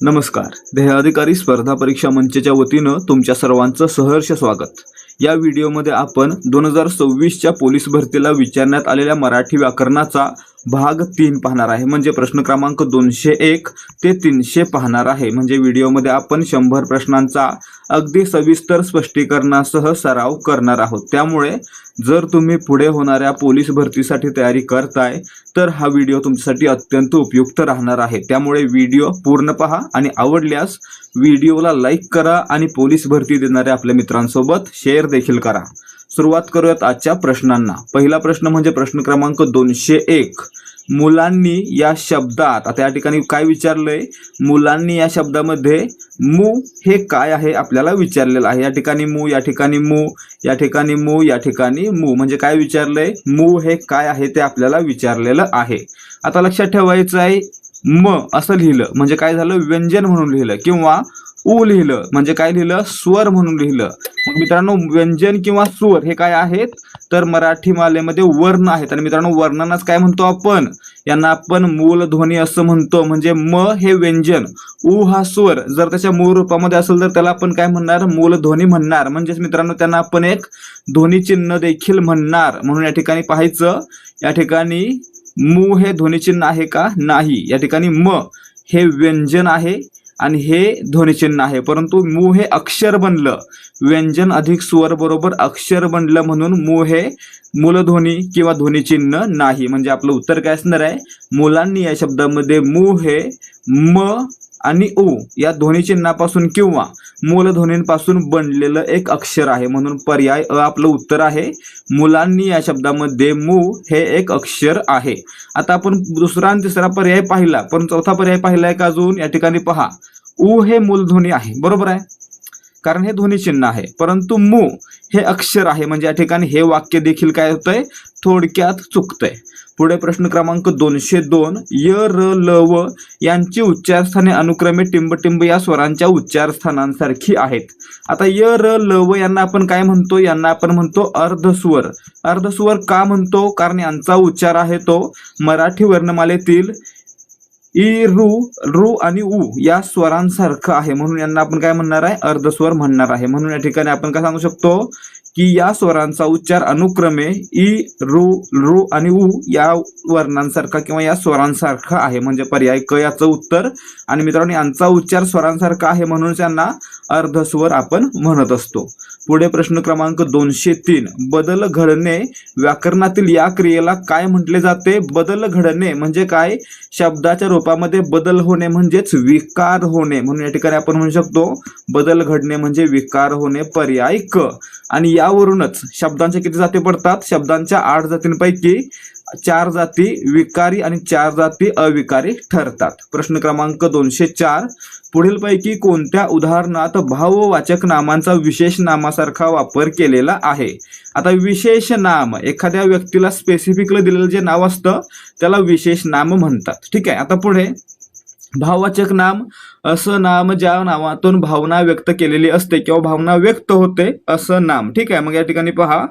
नमस्कार. ध्येय अधिकारी स्पर्धा परीक्षा मंचच्या वतीनं तुमच्या सर्वांचं सहर्ष स्वागत. या व्हिडिओमध्ये आपण 2026च्या पोलीस भरतीला विचारण्यात आलेल्या मराठी व्याकरणाचा भाग 3 पाहणार आहे. म्हणजे प्रश्न क्रमांक 201 ते 300 पाहणार आहे. म्हणजे व्हिडिओमध्ये आपण 100 प्रश्नांचा अगदी सविस्तर स्पष्टीकरणासह सराव करणार आहोत. त्यामुळे जर तुम्ही पुढे होणाऱ्या पोलीस भरतीसाठी तयारी करताय तर हा व्हिडिओ तुमच्यासाठी अत्यंत उपयुक्त राहणार आहे. त्यामुळे व्हिडिओ पूर्ण पहा आणि आवडल्यास व्हिडिओला लाईक करा आणि पोलीस भरती देणाऱ्या आपल्या मित्रांसोबत शेअर देखील करा. सुरुवात करूयात आजच्या प्रश्नांना. पहिला प्रश्न म्हणजे प्रश्न क्रमांक 201. मुलांनी या शब्दात, आता या ठिकाणी काय विचारलंय, मुलांनी या शब्दामध्ये मू हे काय आहे आपल्याला विचारलेलं आहे. या ठिकाणी मू, या ठिकाणी मू, या ठिकाणी मू, या ठिकाणी मू, म्हणजे काय विचारलंय, मू हे काय आहे ते आपल्याला विचारलेलं आहे. आता लक्षात ठेवायचं आहे, म असं लिहिलं म्हणजे काय झालं, व्यंजन म्हणून लिहिलं, किंवा उ लिहिलं म्हणजे काय लिहिलं, स्वर म्हणून लिहिलं. मग मित्रांनो, व्यंजन किंवा स्वर हे काय आहेत तर मराठी मालेमध्ये वर्ण आहेत. आणि मित्रांनो, वर्णांनाच काय म्हणतो आपण, यांना आपण मूलध्वनी असं म्हणतो. म्हणजे म हे व्यंजन, उ हा स्वर, जर त्याच्या मूळ रूपामध्ये असेल तर त्याला आपण काय म्हणणार, मूलध्वनी म्हणणार. म्हणजेच मित्रांनो, त्यांना आपण एक ध्वनी चिन्ह देखील म्हणणार. म्हणून या ठिकाणी पाहायचं, या ठिकाणी मू हे ध्वनिचिन्ह आहे का, नाही. या ठिकाणी म हे व्यंजन आहे आणि हे ध्वनिचिन्ह आहे, परंतु मू हे अक्षर बनलं, व्यंजन अधिक स्वर बरोबर अक्षर बनलं, म्हणून मू हे मूलध्वनी किंवा ध्वनिचिन्ह नाही. म्हणजे आपलं उत्तर काय असणार आहे, मुलांनी या शब्दामध्ये मू हे म आणि उ या ध्वनिचिन्हापासून किंवा मूलध्वनींपासून बनलेलं एक अक्षर आहे. म्हणून पर्याय अ आपलं उत्तर आहे. मुलांनी या शब्दामध्ये मू हे एक अक्षर आहे. आता आपण दुसरा आणि तिसरा पर्याय पाहिला, पण चौथा पर्याय पाहिलाय का अजून. या ठिकाणी पहा, उ हे मूलध्वनी आहे, बरोबर आहे, कारण हे ध्वनिचिन्ह आहे, परंतु मू हे अक्षर आहे. म्हणजे या ठिकाणी हे वाक्य देखील काय होतंय, थोडक्यात चुकतंय. पुढे प्रश्न क्रमांक 202. य, र, ल, व यांची उच्चारस्थाने अनुक्रमे टिंब या स्वरांच्या उच्चारस्थानांसारखी आहेत. आता य, र, ल, व यांना आपण काय म्हणतो, यांना आपण म्हणतो अर्धस्वर. अर्धस्वर का म्हणतो, कारण यांचा उच्चार आहे तो मराठी वर्णमालेतील इ, रू आणि उ या स्वरांसारखं आहे. म्हणून यांना आपण काय म्हणणार आहे, अर्धस्वर म्हणणार आहे. म्हणून या ठिकाणी आपण काय सांगू शकतो की या स्वरांचा उच्चार अनुक्रमे इ, रू आणि उ या वर्णांसारखा किंवा या स्वरांसारखा आहे. म्हणजे पर्याय क याचं उत्तर. आणि मित्रांनो, यांचा उच्चार स्वरांसारखा आहे म्हणून त्यांना अर्धस्वर आपण म्हणत असतो. पुढे प्रश्न क्रमांक 203. बदल घडणे व्याकरणातील या क्रियेला काय म्हटले जाते. बदल घडणे म्हणजे काय, शब्दाच्या रूपामध्ये बदल होणे म्हणजेच विकार होणे. म्हणून या ठिकाणी आपण म्हणू शकतो बदल घडणे म्हणजे विकार होणे, पर्याय क. आणि यावरूनच शब्दांच्या किती जाती पडतात, शब्दांच्या 8 जातींपैकी 4 जाती विकारी आणि 4 जाती अविकारी ठरतात. प्रश्न क्रमांक 204. पुढीलपैकी कोणत्या उदाहरणात भाववाचक नामांचा विशेष नामासारखा वापर केलेला आहे. आता विशेष नाम, एखाद्या व्यक्तीला स्पेसिफिकली दिलेलं जे नाव असतं त्याला विशेष नाम म्हणतात. ठीक आहे. आता पुढे भाववाचक नाम, असं नाम ज्या नावातून भावना व्यक्त केलेली असते किंवा भावना व्यक्त होते असं नाम. ठीक आहे. मग या ठिकाणी पहा,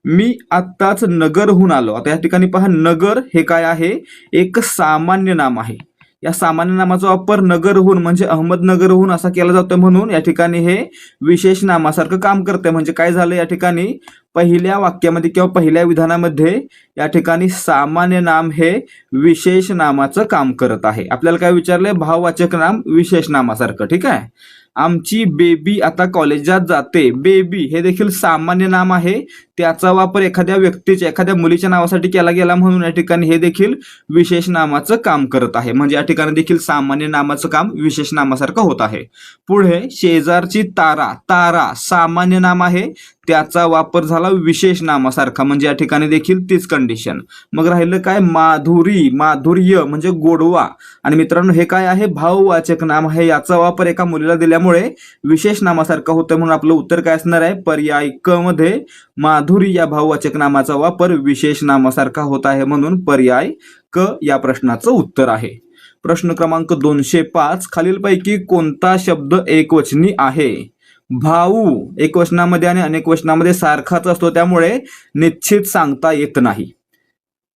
मी आत्ताच नगरहून आलो. आता या ठिकाणी पहा, नगर हे काय आहे, एक सामान्य नाम आहे. या सामान्य नामाचा वापर नगरहून म्हणजे अहमदनगरहून असा केला जातो. म्हणून या ठिकाणी हे विशेष नामासारखं काम करते. म्हणजे काय झालं, या ठिकाणी पहिल्या वाक्यामध्ये किंवा पहिल्या विधानामध्ये या ठिकाणी सामान्य नाम हे विशेष नामाचं काम करत आहे. आपल्याला काय विचारलंय, भाववाचक नाम विशेष नामासारखं. ठीक आहे. आमची बेबी आता कॉलेजात जाते. बेबी हे देखील सामान्य नाम आहे, त्याचा वापर एखाद्या व्यक्तीच्या, एखाद्या मुलीच्या नावासाठी केला गेला म्हणून या ठिकाणी हे देखील विशेष नामाचं काम करत आहे. म्हणजे या ठिकाणी देखील सामान्य नामाचं काम विशेष नामासारखं होत आहे. पुढे शेजारची तारा, तारा सामान्य नाम आहे, त्याचा वापर झाला विशेष नामासारखा. म्हणजे या ठिकाणी देखील तीच कंडिशन. मग राहिलं काय, माधुरी, माधुर्य म्हणजे गोडवा. आणि मित्रांनो, हे काय आहे, भाववाचक नाम आहे, याचा वापर एका मुलीला दिल्यामुळे विशेष नामासारखं होतं. म्हणून आपलं उत्तर काय असणार आहे, पर्याय क मध्ये माधुरी या भाववाचक नामाचा वापर विशेष नामासारखा होत आहे. म्हणून पर्याय क या प्रश्नाचं उत्तर आहे. प्रश्न क्रमांक 205. खालीलपैकी कोणता शब्द एकवचनी आहे. भाऊ एकवचनामध्ये आणि अनेक वचनामध्ये सारखाच असतो, त्यामुळे निश्चित सांगता येत नाही.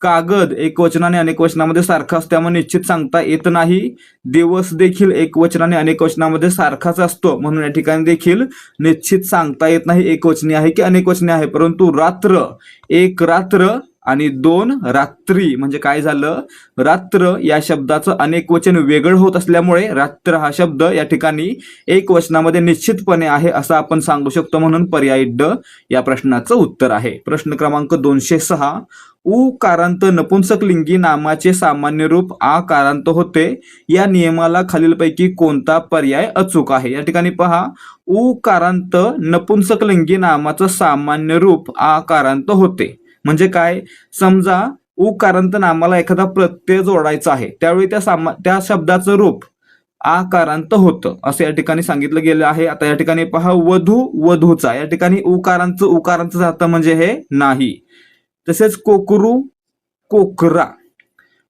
कागद एकवचनाने अनेक वचनामध्ये सारखा असतो त्यामुळे निश्चित सांगता येत नाही. दिवस देखील एकवचनाने अनेक वचनामध्ये सारखाच असतो म्हणून या ठिकाणी देखील निश्चित सांगता येत नाही एकवचनी आहे की अनेकवचनी आहे. परंतु रात्र, एक रात्र आणि दोन रात्री म्हणजे काय झालं, रात्र या शब्दाचं अनेक वचन वेगळं होत असल्यामुळे रात्र हा शब्द या ठिकाणी एक वचनामध्ये निश्चितपणे आहे असं आपण सांगू शकतो म्हणून पर्याय ड या प्रश्नाचं उत्तर आहे. प्रश्न क्रमांक 206. उकारांत नपुंसकलिंगी नामाचे सामान्य रूप आकारांत होते या नियमाला खालीलपैकी कोणता पर्याय अचूक आहे. या ठिकाणी पहा, उकारांत नपुंसकलिंगी नामाचं सामान्य रूप आकारांत होते म्हणजे काय, समजा उकारांत नामाला एखादा प्रत्यय जोडायचा आहे त्यावेळी त्या शब्दाचं रूप आकारांत होतं असं या ठिकाणी सांगितलं गेलं आहे. आता या ठिकाणी पहा, वधू वधूचा, या ठिकाणी उकारांचं जातं म्हणजे हे नाही. तसेच कोकरू कोकरा,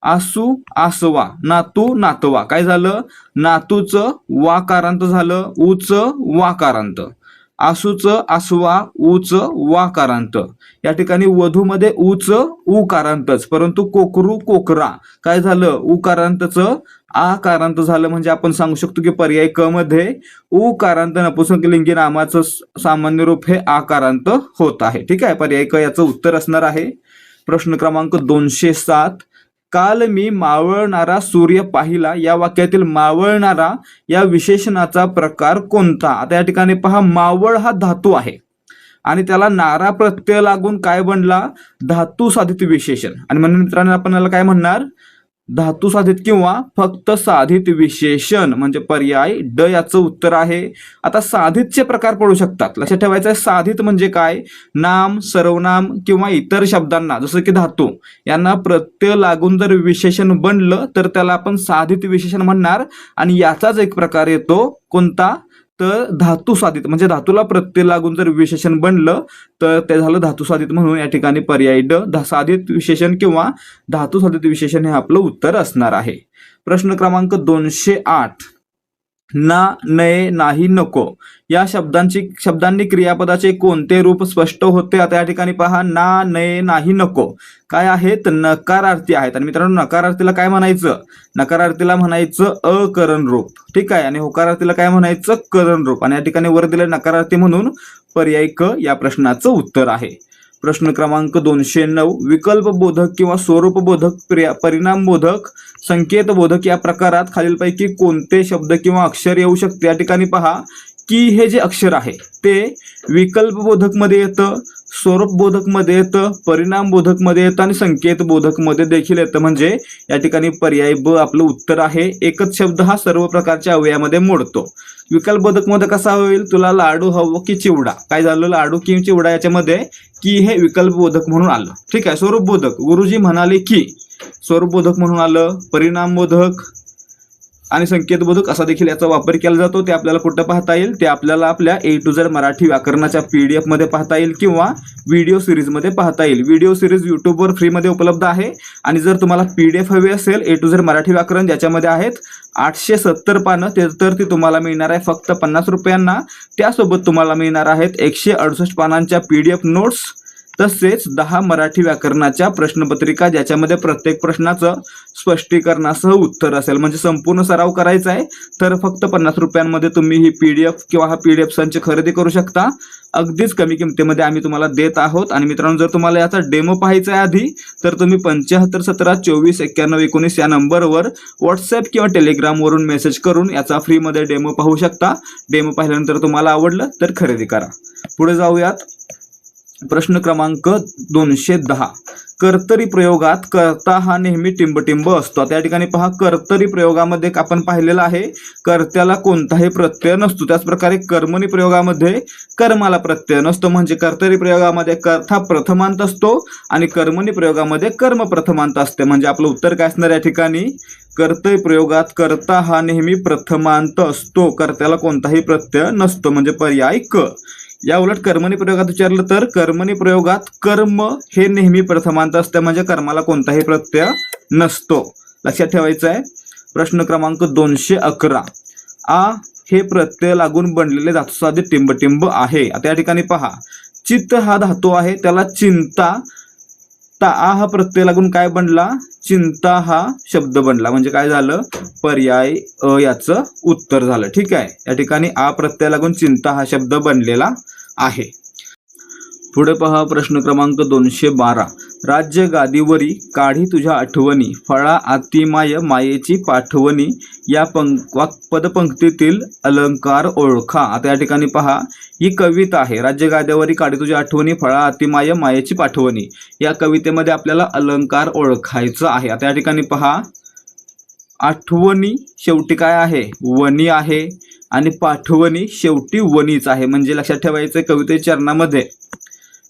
आसू आसवा, नातू नातवा, काय झालं, नातूचं वाकारांत झालं, ऊच वाकारांत, आसूचं आसवा, ऊच वाकारांत. या ठिकाणी वधूमध्ये ऊच उकारांतच, परंतु कोकरू कोकरा काय झालं, उकारांतचं आकारांत झालं म्हणजे आपण सांगू शकतो की पर्याय क मध्ये उकारांत नपुंसकलिंगी नामाचं सामान्य रूप हे आकारांत होत आहे. ठीक आहे, पर्याय क याचं उत्तर असणार आहे. प्रश्न क्रमांक 207. काल मी मावळणारा सूर्य पाहिला या वाक्यातील मावळणारा या विशेषणाचा प्रकार कोणता. आता या ठिकाणी पहा, मावळ हा धातू आहे आणि त्याला नारा प्रत्यय लागून काय बनला, धातू साधित विशेषण. आणि म्हणून मित्रांनो आपण याला काय म्हणणार, धातू साधित किंवा फक्त साधित विशेषण म्हणजे पर्याय ड याचं उत्तर आहे. आता साधितचे प्रकार पडू शकतात, लक्षात ठेवायचं आहे. साधित म्हणजे काय, नाम सर्वनाम किंवा इतर शब्दांना जसं की धातू यांना प्रत्यय लागून जर विशेषण बनलं तर त्याला आपण साधित विशेषण म्हणणार. आणि याचाच एक प्रकार येतो कोणता, तर धातू साधित म्हणजे धातूला प्रत्यय लागून जर विशेषण बनलं तर ते झालं धातू साधित म्हणून या ठिकाणी पर्याय ड साधित विशेषण किंवा धातू साधित विशेषण हे आपलं उत्तर असणार आहे. प्रश्न क्रमांक 208. ना नये नाही नको या शब्दांनी क्रियापदाचे कोणते रूप स्पष्ट होते. आता या ठिकाणी पहा, ना नये नाही नको काय आहेत, नकारार्थी आहेत. आणि मित्रांनो नकारार्थीला काय म्हणायचं, नकारार्थीला म्हणायचं अकरण रूप. ठीक आहे, आणि होकारार्थीला काय म्हणायचं, करण रूप. आणि या ठिकाणी वर दिले नकारार्थी म्हणून पर्याय क या प्रश्नाचं उत्तर आहे. प्रश्न क्रमांक 209. विकल्पबोधक किंवा स्वरूपबोधक, परिणामबोधक, संकेतबोधक या प्रकारात खालीलपैकी कोणते शब्द किंवा अक्षर येऊ शकते. या ठिकाणी पहा की हे जे अक्षर आहे ते विकल्पबोधक मध्ये येतं, स्वरूपबोधक मध्ये येतं, परिणामबोधक मध्ये येतं आणि संकेतबोधक मध्ये देखील येतं. म्हणजे या ठिकाणी पर्याय ब आपलं उत्तर आहे. एकच शब्द हा सर्व प्रकारच्या अवयवामध्ये मोडतो. विकल्पबोधक मध्ये कसा होईल, तुला लाडू हवं की चिवडा, काय झालं, लाडू की चिवडा याच्यामध्ये की हे विकल्पबोधक म्हणून आलं. ठीक आहे, स्वरूपबोधक गुरुजी म्हणाले की स्वरूपबोधक म्हणून आलं. परिणामबोधक आणि संकेतबोधक असा देखील याचा वापर केला जातो. ते आपल्याला कुठं पाहता येईल, ते आपल्याला आपल्या A to Z मराठी व्याकरणाच्या PDF मध्ये पाहता येईल किंवा व्हिडिओ सिरीजमध्ये पाहता येईल. व्हिडिओ सिरीज युट्यूबवर फ्रीमध्ये उपलब्ध आहे. आणि जर तुम्हाला PDF हवी असेल A to Z मराठी व्याकरण ज्याच्यामध्ये आहेत 870 पानं तर ती तुम्हाला मिळणार आहे फक्त 50 रुपयांना. त्यासोबत तुम्हाला मिळणार आहेत 168 पानांच्या PDF नोट्स तसेच 10 मराठी व्याकरणाच्या प्रश्नपत्रिका ज्याच्यामध्ये प्रत्येक प्रश्नाचं स्पष्टीकरणासह उत्तर असेल. म्हणजे संपूर्ण सराव करायचा आहे तर फक्त 50 रुपयांमध्ये तुम्ही ही PDF किंवा हा PDF संच खरेदी करू शकता. अगदीच कमी किमतीमध्ये आम्ही तुम्हाला देत आहोत. आणि मित्रांनो जर तुम्हाला याचा डेमो पाहायचा आहे आधी तर तुम्ही 75 17 24 91 19 या नंबरवर व्हॉट्सअप किंवा टेलिग्राम वरून मेसेज करून याचा फ्रीमध्ये डेमो पाहू शकता. डेमो पाहिल्यानंतर तुम्हाला आवडलं तर खरेदी करा. पुढे जाऊयात. प्रश्न क्रमांक 210. कर्तरी प्रयोगात कर्ता हा नेहमी टिंबटिंब असतो. त्या ठिकाणी पहा, कर्तरी प्रयोगामध्ये आपण पाहिलेलं आहे कर्त्याला कोणताही प्रत्यय नसतो. त्याचप्रकारे कर्मणी प्रयोगामध्ये कर्माला प्रत्यय नसतो. म्हणजे कर्तरी प्रयोगामध्ये कर्ता प्रथमांत असतो आणि कर्मणी प्रयोगामध्ये कर्म प्रथमांत असते. म्हणजे आपलं उत्तर काय असणार या ठिकाणी, कर्तरी प्रयोगात कर्ता हा नेहमी प्रथमांत असतो, कर्त्याला कोणताही प्रत्यय नसतो म्हणजे पर्याय क. या उलट कर्मणी प्रयोगात विचारलं तर कर्मणी प्रयोगात कर्म हे नेहमी प्रथमांत असते म्हणजे कर्माला कोणताही प्रत्यय नसतो. लक्षात ठेवायचं आहे. प्रश्न क्रमांक 211. आ हे प्रत्यय लागून बनलेले धातुसाधित टिंबटिंब आहे. आता या ठिकाणी पहा, चित्त हा धातू आहे त्याला चिंता आ हा प्रत्यय लागून काय बनला, चिंता हा शब्द बनला. म्हणजे काय झालं, पर्याय अ याचं उत्तर झालं. ठीक आहे, या ठिकाणी आ प्रत्यय लागून चिंता हा शब्द बनलेला आहे. पुढे पहा प्रश्न क्रमांक 212. राज्य गादीवरी काढी तुझ्या आठवणी, फळा आतिमाय मायेची पाठवणी, या पदपंक्तीतील अलंकार ओळखा. आता या ठिकाणी पहा, ही कविता आहे. राज्य गाद्यावरी काढी तुझ्या आठवणी, फळा आतिमाय मायेची पाठवणी. या कवितेमध्ये आपल्याला अलंकार ओळखायचा आहे. आता या ठिकाणी पहा, आठवणी शेवटी काय आहे, वनी आहे, आणि पाठवणी शेवटी वनीच आहे. म्हणजे लक्षात ठेवायचं, कवितेच्या चरणामध्ये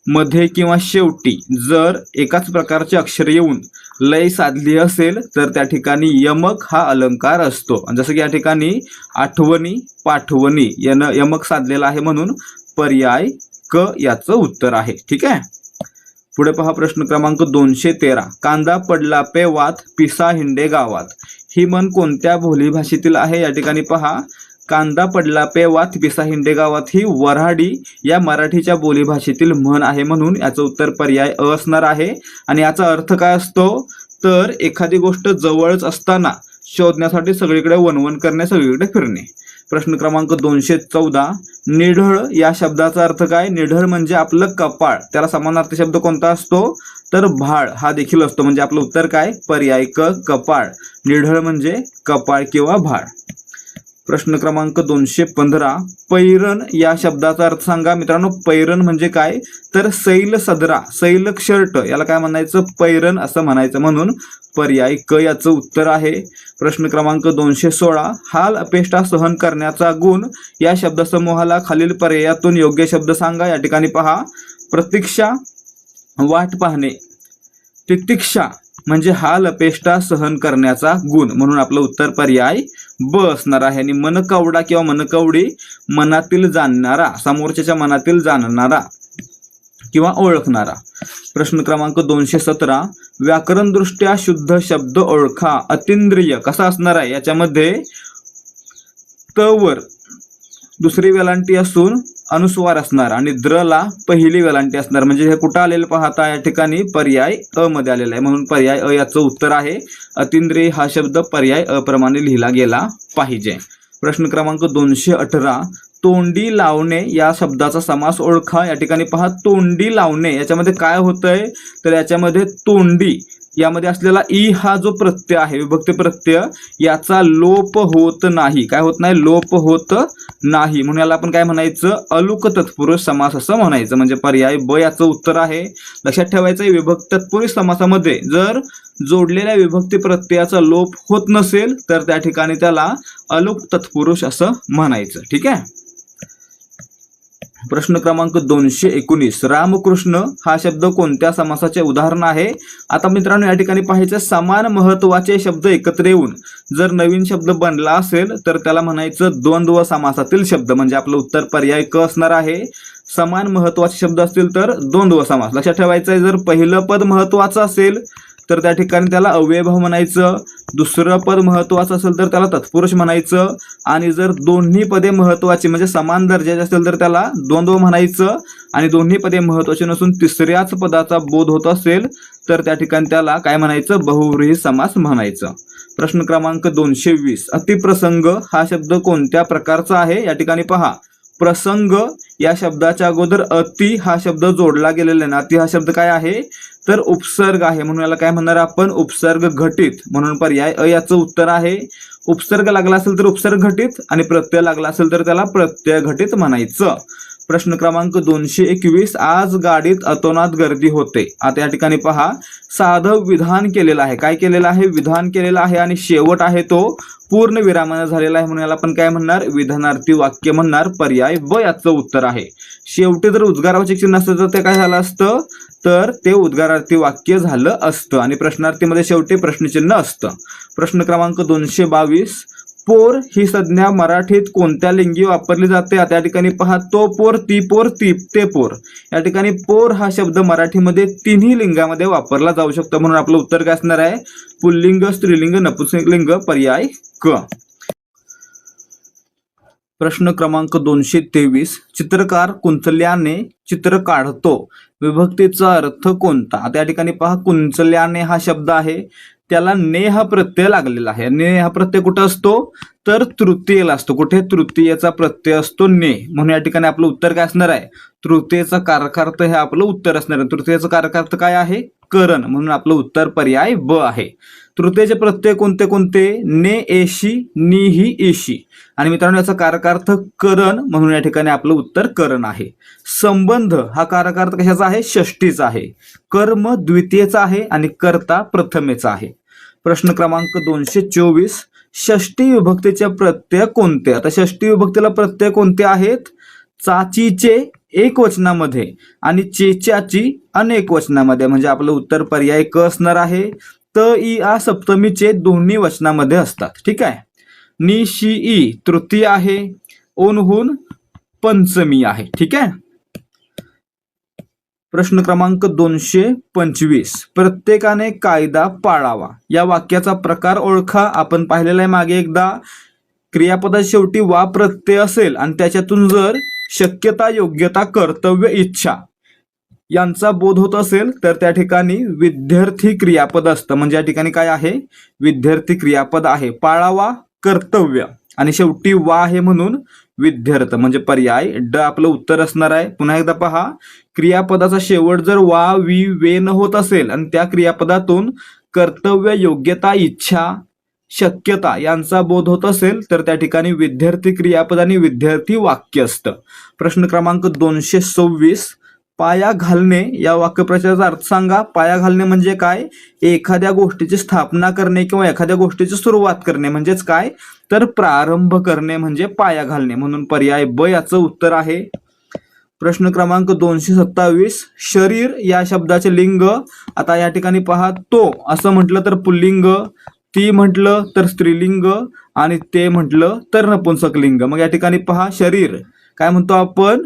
मध्ये किंवा शेवटी जर एकाच प्रकारचे अक्षर येऊन लय साधली असेल तर त्या ठिकाणी यमक हा अलंकार असतो. जसं की या ठिकाणी आठवणी पाठवणी यानं यमक साधलेला आहे, म्हणून पर्याय क याचं उत्तर आहे. ठीक आहे, पुढे पहा प्रश्न क्रमांक 213. कांदा पडला पे वात, पिसा हिंडे गावात. ही म्हण कोणत्या बोलीभाषेतील आहे? या ठिकाणी पहा, कांदा पडला पे वात, पिसा हिंडे गावात ही वऱ्हाडी या मराठीच्या बोलीभाषेतील म्हण आहे, म्हणून याचं उत्तर पर्याय अ असणार आहे. आणि याचा अर्थ काय असतो, तर एखादी गोष्ट जवळच असताना शोधण्यासाठी सगळीकडे वणवण करणे, सगळीकडे फिरणे. प्रश्न क्रमांक 214. निढळ या शब्दाचा अर्थ काय? निढळ म्हणजे आपलं कपाळ, त्याला समानार्थी शब्द कोणता असतो, तर भाळ हा देखील असतो. म्हणजे आपलं उत्तर काय, पर्याय क कपाळ. निढळ म्हणजे कपाळ किंवा भाळ. प्रश्न क्रमांक 215. पैरण या शब्दाचा अर्थ सांगा. मित्रांनो, पैरण म्हणजे काय, तर सैल सदरा, सैल शर्ट याला काय म्हणायचं, पैरण असं म्हणायचं, म्हणून पर्याय क याचं उत्तर आहे. प्रश्न क्रमांक 216. हाल अपेष्टा सहन करण्याचा गुण या शब्दसमूहाला खालील पर्यायातून योग्य शब्द सांगा. या ठिकाणी पहा, प्रतीक्षा, वाट पाहणे. तितिक्षा म्हणजे हाल अपेष्टा सहन करण्याचा गुण, म्हणून आपलं उत्तर पर्याय ब असणार आहे. आणि मनकवडा किंवा मनकवडी मनातील जाणणारा, समोरच्याच्या मनातील जाणणारा किंवा ओळखणारा. प्रश्न क्रमांक 217. व्याकरणदृष्ट्या शुद्ध शब्द ओळखा. अतींद्रिय कसा असणार आहे, याच्यामध्ये त वर दुसरी वेलांटी असून अनुस्वार असणार आणि द्रला पहिली वेलांटी असणार. म्हणजे हे कुठं आलेलं पाहता, या ठिकाणी पर्याय अ मध्ये आलेला आहे, म्हणून पर्याय अ याचं उत्तर आहे. अतींद्रिय हा शब्द पर्याय अ प्रमाणे लिहिला गेला पाहिजे. प्रश्न क्रमांक 218. तोंडी लावणे या शब्दाचा समास ओळखा. या ठिकाणी पहा, तोंडी लावणे याच्यामध्ये काय होतंय, तर याच्यामध्ये तोंडी यामध्ये असलेला ई हा जो प्रत्यय आहे, विभक्ती प्रत्यय, याचा लोप होत नाही. काय होत नाही, लोप होत नाही, म्हणून याला आपण काय म्हणायचं, अलुक तत्पुरुष समास असं म्हणायचं. म्हणजे पर्याय ब याचं उत्तर आहे. लक्षात ठेवायचं, विभक्त तत्पुरुष समासामध्ये जर जोडलेल्या विभक्ती प्रत्ययाचा लोप होत नसेल तर त्या ठिकाणी त्याला अलुक तत्पुरुष असं म्हणायचं. ठीक आहे. प्रश्न क्रमांक 219. रामकृष्ण हा शब्द कोणत्या समासाचे उदाहरण आहे? आता मित्रांनो, या ठिकाणी पाहायचं, समान महत्वाचे शब्द एकत्र येऊन जर नवीन शब्द बनला असेल तर त्याला म्हणायचं द्वंद्व समासातील शब्द. म्हणजे आपलं उत्तर पर्याय क असणार आहे. समान महत्वाचे शब्द असतील तर द्वंद्व समास. लक्षात ठेवायचं आहे, जर पहिलं पद महत्वाचं असेल तर त्या ठिकाणी त्याला अव्ययभाव म्हणायचं, दुसरं पद महत्वाचं असेल तर त्याला तत्पुरुष म्हणायचं, आणि जर दोन्ही पदे महत्वाची म्हणजे समान दर्जाचे असेल तर त्याला द्वंद्व म्हणायचं, आणि दोन्ही पदे महत्वाची नसून तिसऱ्याच पदाचा बोध होत असेल तर त्या ठिकाणी त्याला काय म्हणायचं, बहुव्रीही समास म्हणायचं. प्रश्न क्रमांक 220. अतिप्रसंग हा शब्द कोणत्या प्रकारचा आहे? या ठिकाणी पहा, प्रसंग या शब्दाच्या अगोदर अति हा शब्द जोडला गेलेला आहे. अति हा शब्द काय आहे, तर उपसर्ग आहे, म्हणून याला काय म्हणणार आपण, उपसर्ग घटित, म्हणून पर्याय अ याचं उत्तर आहे. उपसर्ग लागला असेल तर उपसर्ग घटित, आणि प्रत्यय लागला असेल तर त्याला प्रत्यय घटित म्हणायचं. प्रश्न क्रमांक 221. आज गाडीत अतोनात गर्दी होते. आता या ठिकाणी पहा, साधं विधान केलेलं आहे. काय केलेलं आहे, विधान केलेलं आहे, आणि शेवट आहे तो पूर्ण विरामाने झालेला आहे, म्हणून याला आपण काय म्हणणार, विधानार्थी वाक्य म्हणणार. पर्याय ब याचं उत्तर आहे. शेवटी जर उद्गारावाचक चिन्ह असतं तर ते काय झालं असतं, तर ते उद्गारार्थी वाक्य झालं असतं, आणि प्रश्नार्थीमध्ये शेवटी प्रश्नचिन्ह असतं. प्रश्न क्रमांक 222. पोर ही संज्ञा मराठीत कोणत्या लिंगी वापरली जाते? आता या ठिकाणी पहा, तो पोर, ती पोर, ते पोर. या ठिकाणी पोर हा शब्द मराठीमध्ये तिन्ही लिंगामध्ये वापरला जाऊ शकतो, म्हणून आपलं उत्तर काय असणार आहे, पुल्लिंग, स्त्रीलिंग, नपुंसकलिंग. पर्याय क. प्रश्न क्रमांक 223. चित्रकार कुंचल्याने चित्र काढतो विभक्तीचा अर्थ कोणता? त्या ठिकाणी पहा, कुंचल्याने हा शब्द आहे, त्याला ने हा प्रत्यय लागलेला आहे. ने हा प्रत्यय कुठं असतो? तर तृतीयेला असतो. कुठे? तृतीयेचा प्रत्यय असतो ने. म्हणून या ठिकाणी आपलं उत्तर काय असणार आहे? तृतीयेचा कारकार्थ हे आपलं उत्तर असणार आहे. तृतीयेचा कारकार्थ काय आहे? करण. म्हणून आपलं उत्तर पर्याय ब आहे. तृतीयेचे प्रत्यय कोणते कोणते? ने, एशी, निही, एशी. आणि मित्रांनो याचा कारकार्थ करण, म्हणून या ठिकाणी आपलं उत्तर करण आहे. संबंध हा कारकार्थ कशाचा आहे? षष्टीचा आहे. कर्म द्वितीयेचा आहे आणि कर्ता प्रथमेचा आहे. प्रश्न क्रमांक 224, षष्टी विभक्तीचे प्रत्यय कोणते? आता षष्टी विभक्तीला प्रत्यय कोणते आहेत? चाचीचे एक वचनामध्ये आणि चेच्याची अनेक वचनामध्ये. म्हणजे आपलं उत्तर पर्याय क असणार आहे. त, इ, आ सप्तमीचे दोन्ही वचनामध्ये असतात. ठीक आहे. नि, शी, ई तृतीय आहे. ओनहून पंचमी आहे. ठीक आहे. प्रश्न क्रमांक 225, प्रत्येकाने कायदा पाळावा या वाक्याचा प्रकार ओळखा. आपण पाहिलेला आहे मागे एकदा. क्रियापदा शेवटी वा प्रत्यय असेल आणि त्याच्यातून जर शक्यता, योग्यता, कर्तव्य, इच्छा यांचा बोध होत असेल तर त्या ठिकाणी विद्यार्थी क्रियापद असतं. म्हणजे या ठिकाणी काय आहे? विद्यार्थी क्रियापद आहे. पाळावा कर्तव्य आणि शेवटी वा आहे म्हणून विद्यार्थ. म्हणजे पर्याय ड आपलं उत्तर असणार आहे. पुन्हा एकदा पहा, क्रियापदाचा शेवट जर वा, वी, वे न होत असेल आणि त्या क्रियापदातून कर्तव्य, योग्यता, इच्छा, शक्यता यांचा बोध होत असेल तर त्या ठिकाणी विद्यार्थी क्रियापद आणि विद्यार्थी वाक्य असतं. प्रश्न क्रमांक 226, पाया घालणे या वाक्यप्रचाराचा अर्थ सांगा. पाया घालणे म्हणजे काय? एखाद्या गोष्टीची स्थापना करणे किंवा एखाद्या गोष्टीची सुरुवात करणे म्हणजेच काय? तर प्रारंभ करणे म्हणजे पाया घालणे. म्हणून पर्याय ब याचं उत्तर आहे. प्रश्न क्रमांक 227, शरीर या शब्दाचे लिंग. आता या ठिकाणी पहा, तो असं म्हटलं तर पुल्लिंग, ती म्हटलं तर स्त्रीलिंग आणि ते म्हटलं तर नपुंसकलिंग. मग या ठिकाणी पहा, शरीर काय म्हणतो आपण?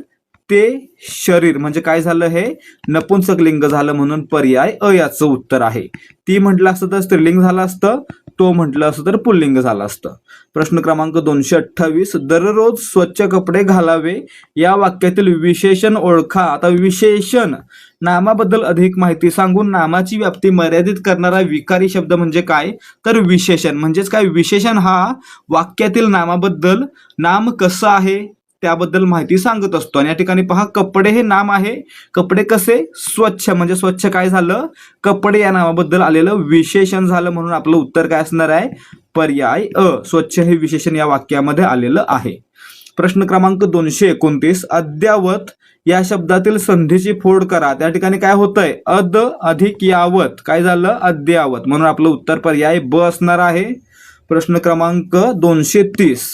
ते शरीर म्हणजे काय झालं? हे नपुंसकलिंग झालं. म्हणून पर्याय अ याचं उत्तर आहे. ती म्हटलं असतं तर स्त्रीलिंग झालं असतं, तो म्हटलं असतं तर पुल्लिंग झालं असतं. प्रश्न क्रमांक 228, दररोज स्वच्छ कपडे घालावे या वाक्यातील विशेषण ओळखा. आता विशेषण नामाबद्दल अधिक माहिती सांगून नामाची व्याप्ती मर्यादित करणारा विकारी शब्द म्हणजे काय? तर विशेषण. म्हणजेच काय? विशेषण हा वाक्यातील नामाबद्दल, नाम कसं आहे त्याबद्दल माहिती सांगत असतो. आणि या ठिकाणी पहा, कपडे हे नाम आहे. कपडे कसे? स्वच्छ. म्हणजे स्वच्छ काय झालं? कपडे या नामाबद्दल आलेलं विशेषण झालं. म्हणून आपलं उत्तर काय असणार आहे? पर्याय अ. स्वच्छ हे विशेषण या वाक्यामध्ये आलेलं आहे. प्रश्न क्रमांक 229, अद्यावत या शब्दातील संधीची फोड करा. त्या ठिकाणी काय होतंय? अद अधिक यावत काय झालं? अद्यावत. म्हणून आपलं उत्तर पर्याय ब असणार आहे. प्रश्न क्रमांक 230,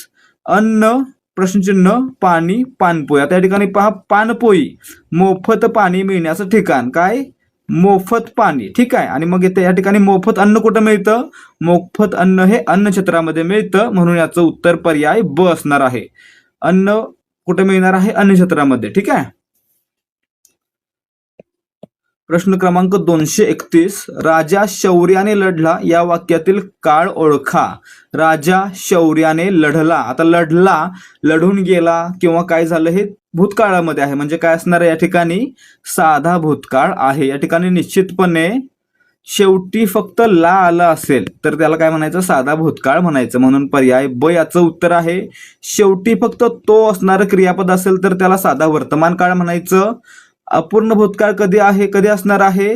अन्न प्रश्नचिन्ह पाणी पानपोई. त्या ठिकाणी पहा, पानपोई मोफत पाणी मिळण्याचं ठिकाण. काय? मोफत पाणी. ठीक आहे. आणि मग इथे या ठिकाणी मोफत अन्न कुठं मिळतं? मोफत अन्न हे अन्नक्षेत्रामध्ये मिळतं. म्हणून याचं उत्तर पर्याय ब असणार आहे. अन्न कुठे मिळणार आहे? अन्नक्षेत्रामध्ये. ठीक आहे. प्रश्न क्रमांक 231, राजा शौर्याने लढला या वाक्यातील काळ ओळखा. राजा शौर्याने लढला. आता लढला, लढून गेला किंवा काय झालं हे भूतकाळामध्ये आहे. म्हणजे काय असणार आहे? या ठिकाणी साधा भूतकाळ आहे. या ठिकाणी निश्चितपणे शेवटी फक्त ला आला असेल तर त्याला काय म्हणायचं? साधा भूतकाळ म्हणायचं. म्हणून पर्याय ब याचं उत्तर आहे. शेवटी फक्त तो असणारं क्रियापद असेल तर त्याला साधा वर्तमान काळ म्हणायचं. अपूर्ण भूतकाळ कधी आहे? कधी असणार आहे?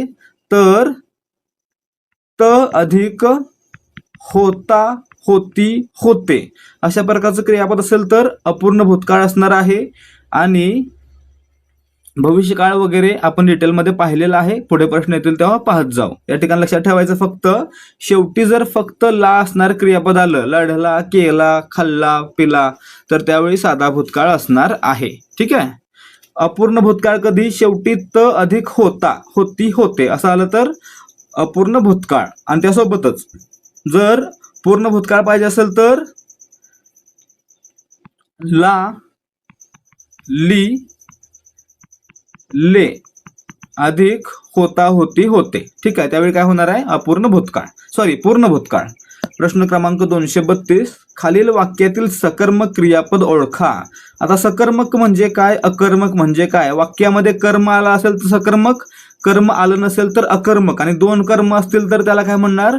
तर त अधिक होता, होती, होते अशा प्रकारचं क्रियापद असेल तर अपूर्ण भूतकाळ असणार आहे. आणि भविष्यकाळ वगैरे आपण डिटेलमध्ये पाहिलेलं आहे. पुढे प्रश्न येतील तेव्हा पाहत जाऊ. या ठिकाणी लक्षात ठेवायचं, फक्त शेवटी जर फक्त ला असणार क्रियापद आलं, लढला, केला, खाल्ला, पिला, तर त्यावेळी साधा भूतकाळ असणार आहे. ठीक आहे. अपूर्ण भूतकाळ कधी? शेवटी त अधिक होता, होती, होते असं आलं तर अपूर्ण भूतकाळ. आणि त्यासोबतच जर पूर्ण भूतकाळ पाहिजे असेल तर ला, ली, ले अधिक होता, होती, होते. ठीक आहे. त्यावेळी काय होणार आहे? अपूर्ण भूतकाळ, पूर्ण भूतकाळ. प्रश्न क्रमांक 232, खालील वाक्यातील सकर्मक क्रियापद ओळखा. आता सकर्मक म्हणजे काय, अकर्मक म्हणजे काय. वाक्यामध्ये कर्म आला असेल तर सकर्मक, कर्म आलं नसेल तर अकर्मक, आणि दोन कर्म असतील तर त्याला काय म्हणणार,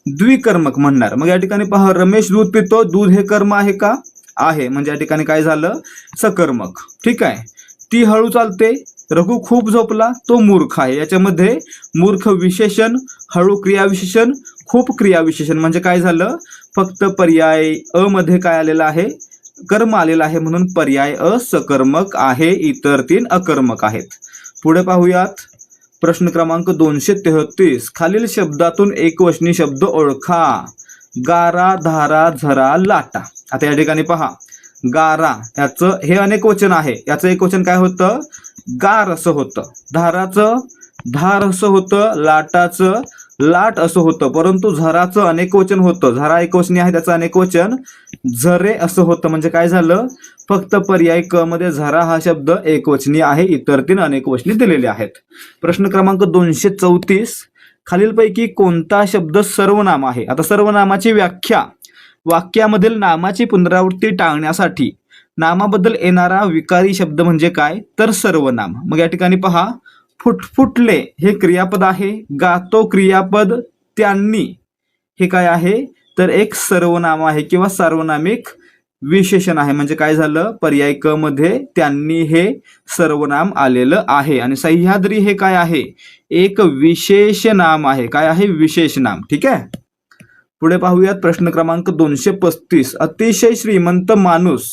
द्विकर्मक म्हणणार. मग या ठिकाणी पहा, रमेश दूध पितो, दूध हे कर्म आहे का, आहे, म्हणजे या ठिकाणी काय झालं, सकर्मक. ठीक आहे. ती हळू चालते, रघु खूप झोपला, तो मूर्ख आहे. याच्यामध्ये मूर्ख विशेषण, हळू क्रियाविशेषण, खूप क्रियाविशेषण, म्हणजे काय झालं, फक्त पर्याय अ मध्ये काय आलेलं आहे, कर्म आलेलं आहे, म्हणून पर्याय अ सकर्मक आहे, इतर तीन अकर्मक आहेत. पुढे पाहूयात. प्रश्न क्रमांक 233. खालील शब्दातून एकवचनी शब्द ओळखा. गारा, धारा, झरा, लाटा. आता या ठिकाणी पहा, गारा याचं हे अनेक वचन आहे, याचं एक वचन काय होतं, गार असं होतं. धाराचं धार असं होतं, लाटाचं लाट असं होतं, परंतु झराचं अनेक वचन होतं. झरा एकवचनी आहे, त्याचं अनेक वचन झरे असं होतं. म्हणजे काय झालं, फक्त पर्याय क मध्ये झरा हा शब्द एकवचनी आहे, इतर तीन अनेकवचनी दिलेले आहेत. प्रश्न क्रमांक 234. खालीलपैकी कोणता शब्द सर्वनाम आहे. आता सर्वनामाची व्याख्या. वाक्यामधील नामाची पुनरावृत्ती टाळण्यासाठी नामाबद्दल येणारा विकारी शब्द म्हणजे काय, तर सर्वनाम. मग या ठिकाणी पहा, फुटफुटले हे क्रियापद आहे, गातो क्रियापद, त्यांनी हे काय आहे, तर एक सर्वनाम आहे किंवा सार्वनामिक विशेषण आहे. म्हणजे काय झालं, पर्याय क मध्ये त्यांनी हे सर्वनाम आलेलं आहे. आणि सह्याद्री हे काय आहे, एक विशेष नाम आहे. काय आहे, विशेष नाम. ठीक आहे. पुढे पाहूयात. प्रश्न क्रमांक 235. अतिशय श्रीमंत माणूस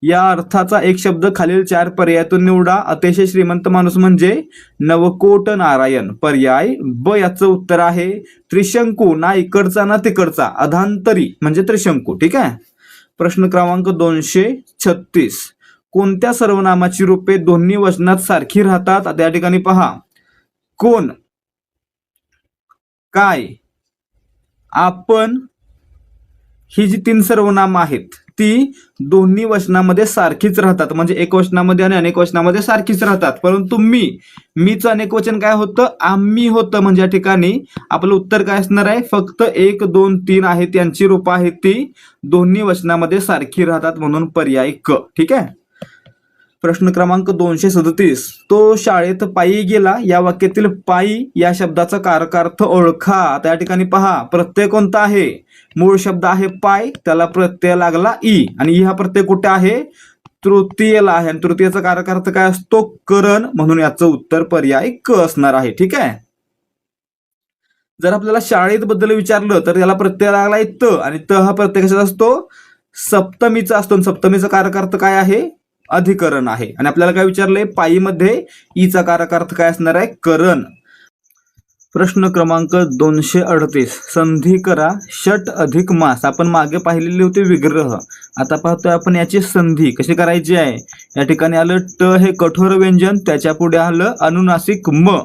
या अर्थाचा एक शब्द खालील चार पर्यायातून निवडा. अतिशय श्रीमंत माणूस म्हणजे नवकोट नारायण. पर्याय ब याचं उत्तर आहे त्रिशंकू, ना इकडचा ना तिकडचा, अधांतरी म्हणजे त्रिशंकू. ठीक आहे. प्रश्न क्रमांक 236. कोणत्या सर्वनामाची रूपे दोन्ही वचनात सारखी राहतात. आता या ठिकाणी पहा, कोण, काय, आपण ही जी तीन सर्वनाम आहेत ती दोन्ही वचनामध्ये सारखीच राहतात. म्हणजे एक वचनामध्ये आणि अनेक वचनामध्ये सारखीच राहतात. परंतु मीचं अनेक वचन काय होतं, आम्ही होतं. म्हणजे या ठिकाणी आपलं उत्तर काय असणार आहे, फक्त 1, 2, 3 आहेत, त्यांची रूपं आहेत ती दोन्ही वचनामध्ये सारखी राहतात, म्हणून पर्याय क. ठीक आहे. प्रश्न क्रमांक 237. तो शाळेत पायी गेला या वाक्यातील पायी या शब्दाचा कारकार्थ ओळखा. आता या ठिकाणी पहा, प्रत्यय कोणता आहे, मूळ शब्द आहे पाय, त्याला प्रत्यय लागला ई, आणि ई हा प्रत्यय कुठे आहे, तृतीयला आहे, आणि तृतीयचा कारकार्थ काय असतो, करण, म्हणून याचं उत्तर पर्याय क असणार आहे. ठीक आहे. जर आपल्याला शाळेत बद्दल विचारलं तर याला प्रत्यय लागलाय त, आणि त हा प्रत्यय कशाचा असतो, सप्तमीचा असतो. सप्तमीचा कारकार्थ काय आहे, अधिकरण आहे. आणि आपल्याला काय विचारलंय, पायीमध्ये ईचा कारकार्थ काय असणार आहे, करण. प्रश्न क्रमांक 238. संधी करा षट अधिक मास. आपण मागे पाहिलेली होती विग्रह, आता पाहतोय आपण याची संधी कशी करायची आहे. या ठिकाणी आलं ट हे कठोर व्यंजन, त्याच्या पुढे आलं अनुनासिक म.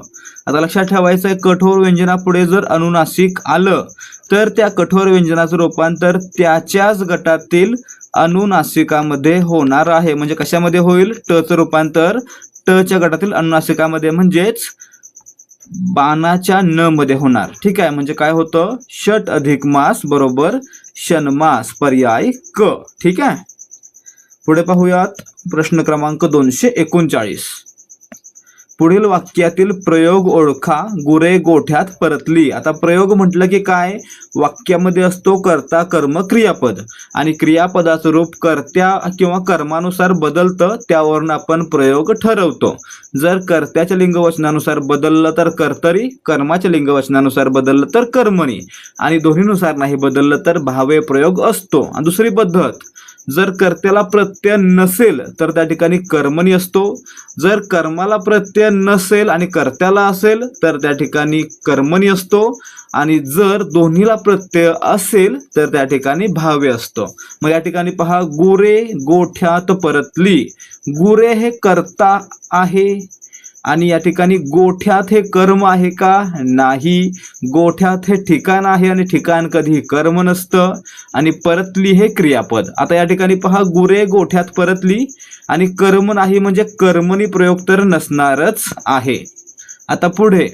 आता लक्षात ठेवायचं आहे, कठोर व्यंजनापुढे जर अनुनासिक आलं तर त्या कठोर व्यंजनाचं रूपांतर त्याच्याच गटातील अनुनासिकामध्ये होणार आहे. म्हणजे कशामध्ये होईल, टचं रूपांतर टच्या गटातील अनुनासिकामध्ये, म्हणजेच बाणाच्या न मध्ये होणार. ठीक आहे. म्हणजे काय होतं, षट अधिक मास बरोबर षण्मास, पर्याय क. ठीक आहे. पुढे पाहूयात. प्रश्न क्रमांक 239. पुढील वाक्यातील प्रयोग ओळखा. गुरे गोठ्यात परतली. आता प्रयोग म्हटलं की काय, वाक्यामध्ये असतो कर्ता कर्म क्रियापद, आणि क्रियापदाचं रूप कर्त्या किंवा कर्मानुसार बदलतं, त्यावरून आपण प्रयोग ठरवतो. जर कर्त्याच्या लिंगवचनानुसार बदललं तर कर्तरी, कर्माच्या लिंगवचनानुसार बदललं तर कर्मणी, आणि दोन्हीनुसार नाही बदललं तर भावे प्रयोग असतो. आणि दुसरी पद्धत, जर कर्त्याला प्रत्यय नसेल तर त्या ठिकाणी कर्मणी असतो, जर कर्माला प्रत्यय नसेल आणि कर्त्याला असेल तर त्या ठिकाणी कर्मणी असतो, आणि जर दोन्हीला प्रत्यय असेल तर त्या ठिकाणी भावे असतो. मग या ठिकाणी पहा, गुरे गोठ्यात परतली. गुरे हे कर्ता आहे, आणि या ठिकाणी गोठ्यात हे कर्म आहे का, नाही. गोठ्यात हे ठिकाण आहे, आणि ठिकाण कधी कर्म नसतं, आणि परतली हे क्रियापद. आता या ठिकाणी पहा, गुरे गोठ्यात परतली आणि कर्म नाही, म्हणजे कर्मणी प्रयोग तर नसणारच आहे. आता पुढे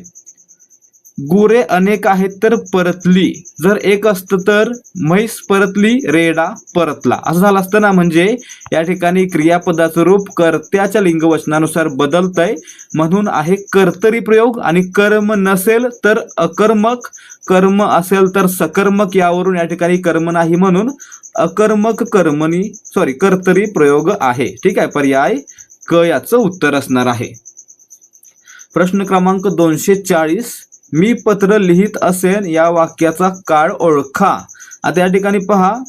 गुरे अनेक आहेत तर परतली, जर एक असतं तर म्हैस परतली रेडा परतला असं झालं असतं ना. म्हणजे या ठिकाणी क्रियापदाचं रूप कर्त्याच्या लिंगवचनानुसार बदलतंय म्हणून आहे कर्तरी प्रयोग. आणि कर्म नसेल तर अकर्मक, कर्म असेल तर सकर्मक, यावरून या ठिकाणी कर्म नाही म्हणून अकर्मक कर्मणी कर्तरी प्रयोग आहे. ठीक आहे, पर्याय क याचं उत्तर असणार आहे. प्रश्न क्रमांक 240, मी पत्र लिहित असेन या वाक्याचा काळ ओळखा. आता या ठिकाणी पहा,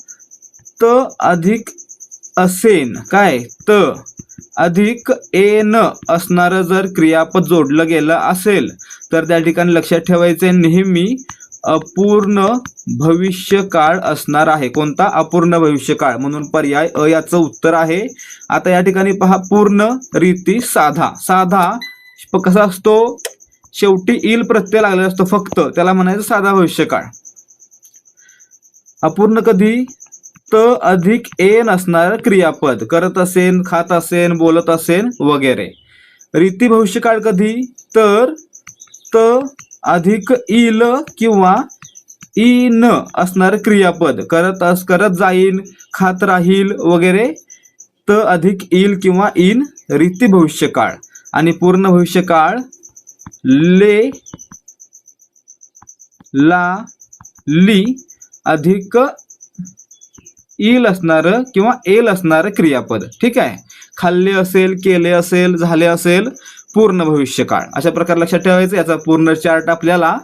त अधिक असेन, काय त अधिक एन असणारं जर क्रियापद जोडलं गेलं असेल तर त्या ठिकाणी लक्षात ठेवायचे नेहमी अपूर्ण भविष्यकाळ असणार आहे. कोणता? अपूर्ण भविष्यकाळ, म्हणून पर्याय अ याचं उत्तर आहे. आता या ठिकाणी पहा, पूर्ण रीती साधा, साधा कसा असतो, शेवटी इल प्रत्यय लागलेला असतो फक्त, त्याला म्हणायचं साधा भविष्यकाळ. अपूर्ण कधी? त अधिक एन असणार क्रियापद, करत असेन, खात असेन, बोलत असेन वगैरे. रीती भविष्यकाळ कधी? तर त अधिक इल किंवा इन असणार क्रियापद, करत जाईन, खात राहील वगैरे, त अधिक इल किंवा इन रीती भविष्यकाळ. आणि पूर्ण भविष्यकाळ ले ला ली अधिक इल असणार किंवा एल असणार क्रियापद. ठीक आहे, खाल्ले असेल, केले असेल, झाले असेल, पूर्ण भविष्यकाळ. अशा प्रकारे लक्षात ठेवायचं. याचा पूर्ण चार्ट आपल्याला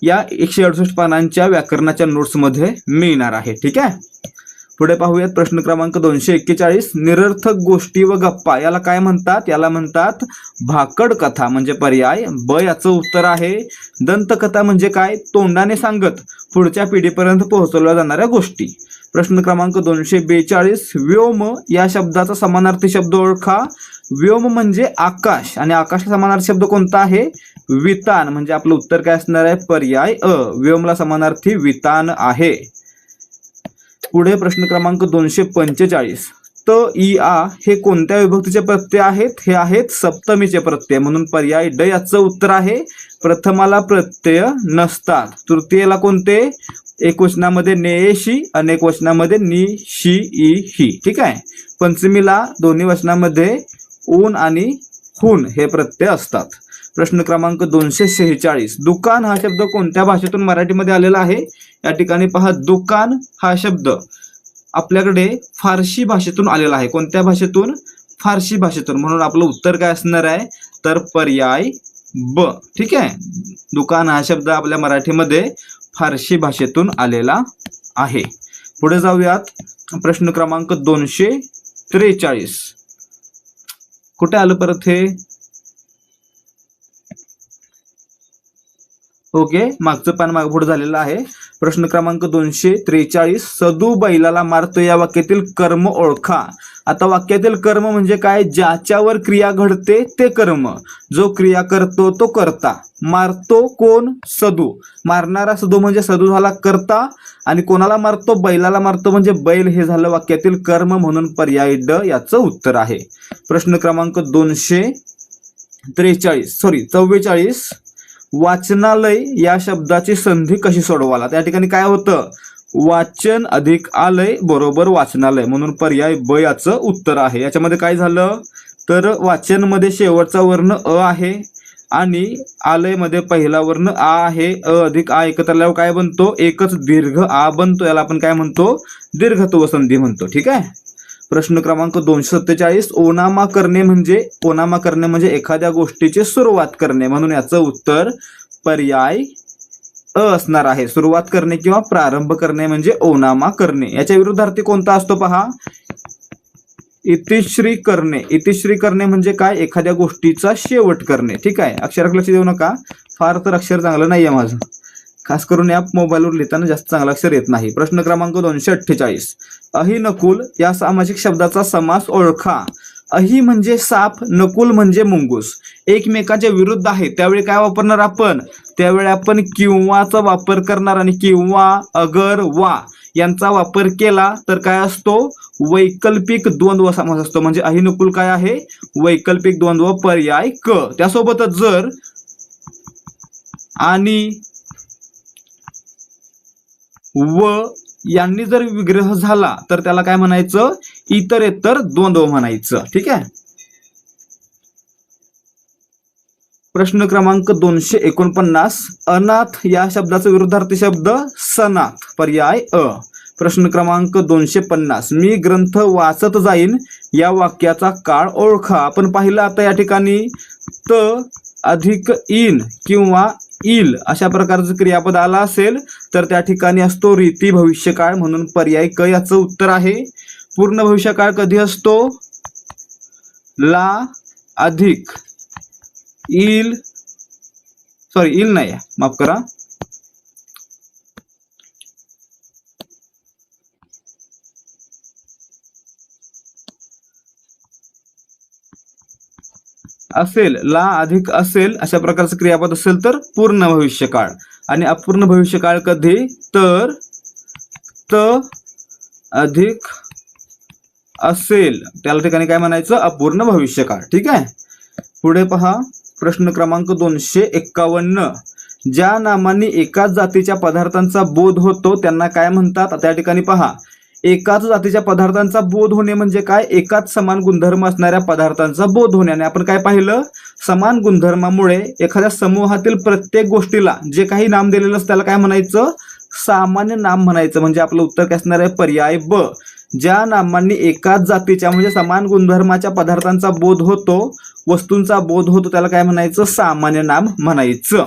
या 168 पानांच्या व्याकरणाच्या नोट्समध्ये मिळणार आहे. ठीक आहे, पुढे पाहूयात. प्रश्न क्रमांक 241, निरर्थक गोष्टी व गप्पा याला काय म्हणतात? याला म्हणतात भाकड कथा, म्हणजे पर्याय ब याचं उत्तर आहे. दंतकथा म्हणजे काय? तोंडाने सांगत पुढच्या पिढीपर्यंत पोहोचवल्या जाणाऱ्या गोष्टी. प्रश्न क्रमांक 242, व्योम या शब्दाचा समानार्थी शब्द ओळखा. व्योम म्हणजे आकाश, आणि आकाशाचा समानार्थी शब्द कोणता आहे? वितान, म्हणजे आपलं उत्तर काय असणार आहे? पर्याय अ, व्योमला समानार्थी वितान आहे. पुढे प्रश्न क्रमांक 245, त इ आ हे कोणत्या विभक्तीचे प्रत्यय आहेत? हे आहेत सप्तमीचे प्रत्यय, म्हणून पर्याय ड याचं उत्तर आहे. प्रथमाला प्रत्यय नसतात. तृतीयेला कोणते? एकवचनामध्ये नेशी, अनेक वचनामध्ये नि, शी, ई, ही. ठीक आहे, पंचमीला दोन्ही वचनामध्ये ऊन आणि हुन हे प्रत्यय असतात. प्रश्न क्रमांक 246, दुकान हा शब्द कोणत्या भाषेतून मराठीमध्ये आलेला आहे? या ठिकाणी पहा, दुकान हा शब्द आपल्याकडे फारसी भाषेतून आलेला आहे. कोणत्या भाषेतून? फारसी भाषेतून, म्हणून आपलं उत्तर काय असणार आहे? तर पर्याय ब. ठीक आहे, दुकान हा शब्द आपल्या मराठीमध्ये फारसी भाषेतून आलेला आहे. पुढे जाऊयात. प्रश्न क्रमांक 243, कुठे आलं परत हे? ओके, मागचं पान मागे पुढे झालेलं आहे. प्रश्न क्रमांक 243, सदू बैलाला मारतो या वाक्यातील कर्म ओळखा. आता वाक्यातील कर्म म्हणजे काय? ज्याच्यावर क्रिया घडते ते कर्म, जो क्रिया करतो तो कर्ता. मारतो कोण? सदू. मारणारा सदू म्हणजे सदू झाला कर्ता, आणि कोणाला मारतो? बैलाला मारतो, म्हणजे बैल हे झालं वाक्यातील कर्म, म्हणून पर्याय ड याचं उत्तर आहे. प्रश्न क्रमांक 244, वाचनालय या शब्दाची संधी कशी सोडवाला? त्या ठिकाणी काय होतं? वाचन अधिक आलय बरोबर वाचनालय, म्हणून पर्याय ब याचं उत्तर आहे. याच्यामध्ये काय झालं तर वाचन मध्ये शेवटचा वर्ण अ आहे आणि आलय मध्ये पहिला वर्ण आ आहे. अ अधिक आ एकत्र आल्यावर काय बनतो? एकच दीर्घ आ बनतो. याला आपण काय म्हणतो? दीर्घत्व संधी म्हणतो. ठीक आहे. प्रश्न क्रमांक 247, ओनामा करणे म्हणजे एखाद्या गोष्टीची सुरुवात करणे, म्हणून याचं उत्तर पर्याय अ असणार आहे. सुरुवात करणे किंवा प्रारंभ करणे म्हणजे ओनामा करणे. याच्या विरुद्धार्थी कोणता असतो पहा? इतिश्री करणे. इतिश्री करणे म्हणजे काय? एखाद्या गोष्टीचा शेवट करणे. ठीक आहे, अक्षराकडे लक्ष देऊ नका, फार तर अक्षर चांगलं नाहीये माझं, खास करून या मोबाईलवर लिहिताना जास्त चांगला अक्षर येत नाही. प्रश्न क्रमांक 248, अहि नकुल या सामासिक शब्दाचा समास ओळखा. अहि म्हणजे साप, नकुल म्हणजे मुंगूस. एकमेकांच्या विरुद्ध आहे, त्यावेळी काय वापरणार आपण? त्यावेळी आपण किंवाचा वापर करणार, आणि किंवा, अगर, वा यांचा वापर केला तर काय असतो? वैकल्पिक द्वंद्व समास असतो. म्हणजे अहि नकुल काय आहे? वैकल्पिक द्वंद्व, पर्याय क. त्यासोबतच जर आणि व यांनी जर विग्रह झाला तर त्याला काय म्हणायचं, इतरेतर द्वंद्व म्हणायचं. ठीक आहे. प्रश्न क्रमांक 249, अनाथ या शब्दाचा विरुद्धार्थी शब्द सनाथ, पर्याय अ. प्रश्न क्रमांक 250, मी ग्रंथ वाचत जाईन या वाक्याचा काळ ओळखा. आपण पाहिलं आता या ठिकाणी त अधिक इन किंवा इल अशा प्रकारचं क्रियापद आला असेल तर त्या ठिकाणी असतो रीती भविष्यकाळ, म्हणून पर्याय क याचं उत्तर आहे. पूर्ण भविष्यकाळ कधी असतो, ला अधिक इल, सॉरी इल नाही, माफ करा, असेल, ला अधिक असेल अशा प्रकारचं क्रियापद असेल तर पूर्ण भविष्यकाळ. आणि अपूर्ण भविष्यकाळ कधी, तर त अधिक असेल त्याला ठिकाणी काय म्हणायचं, अपूर्ण भविष्यकाळ. ठीक आहे. पुढे पहा प्रश्न क्रमांक 251, ज्या नामांनी एकाच जातीच्या पदार्थांचा बोध होतो त्यांना काय म्हणतात. त्या ठिकाणी पहा, एकाच जातीच्या पदार्थांचा बोध होणे म्हणजे काय, एकाच समान गुणधर्म असणाऱ्या पदार्थांचा बोध होणे. आणि आपण काय पाहिलं, समान गुणधर्मामुळे एखाद्या समूहातील प्रत्येक गोष्टीला जे काही नाम दिलेलं असतं त्याला काय म्हणायचं, सामान्य नाम म्हणायचं. म्हणजे आपलं उत्तर काय असणार आहे, पर्याय ब. ज्या नामांनी एकाच जातीच्या म्हणजे समान गुणधर्माच्या पदार्थांचा बोध होतो, वस्तूंचा बोध होतो त्याला काय म्हणायचं, सामान्य नाम म्हणायचं.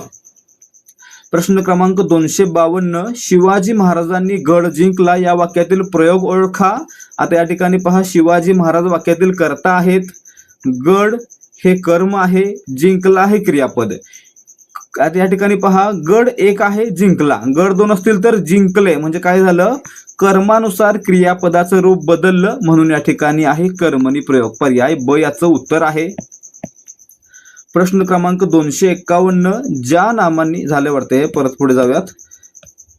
प्रश्न क्रमांक 252, शिवाजी महाराजांनी गड जिंकला या वाक्यातील प्रयोग ओळखा. आता या ठिकाणी पहा, शिवाजी महाराज वाक्यातील कर्ता आहेत, गड हे कर्म आहे, जिंकला हे क्रियापद. आता या ठिकाणी पहा, गड एक आहे, जिंकला, गड दोन असतील तर जिंकले, म्हणजे काय झालं, कर्मानुसार क्रियापदाचं रूप बदललं, म्हणून या ठिकाणी आहे कर्मणी प्रयोग, पर्याय ब याचं उत्तर आहे. प्रश्न क्रमांक 251, ज्या नामांनी, झाले वाटते, परत पुढे जाऊयात.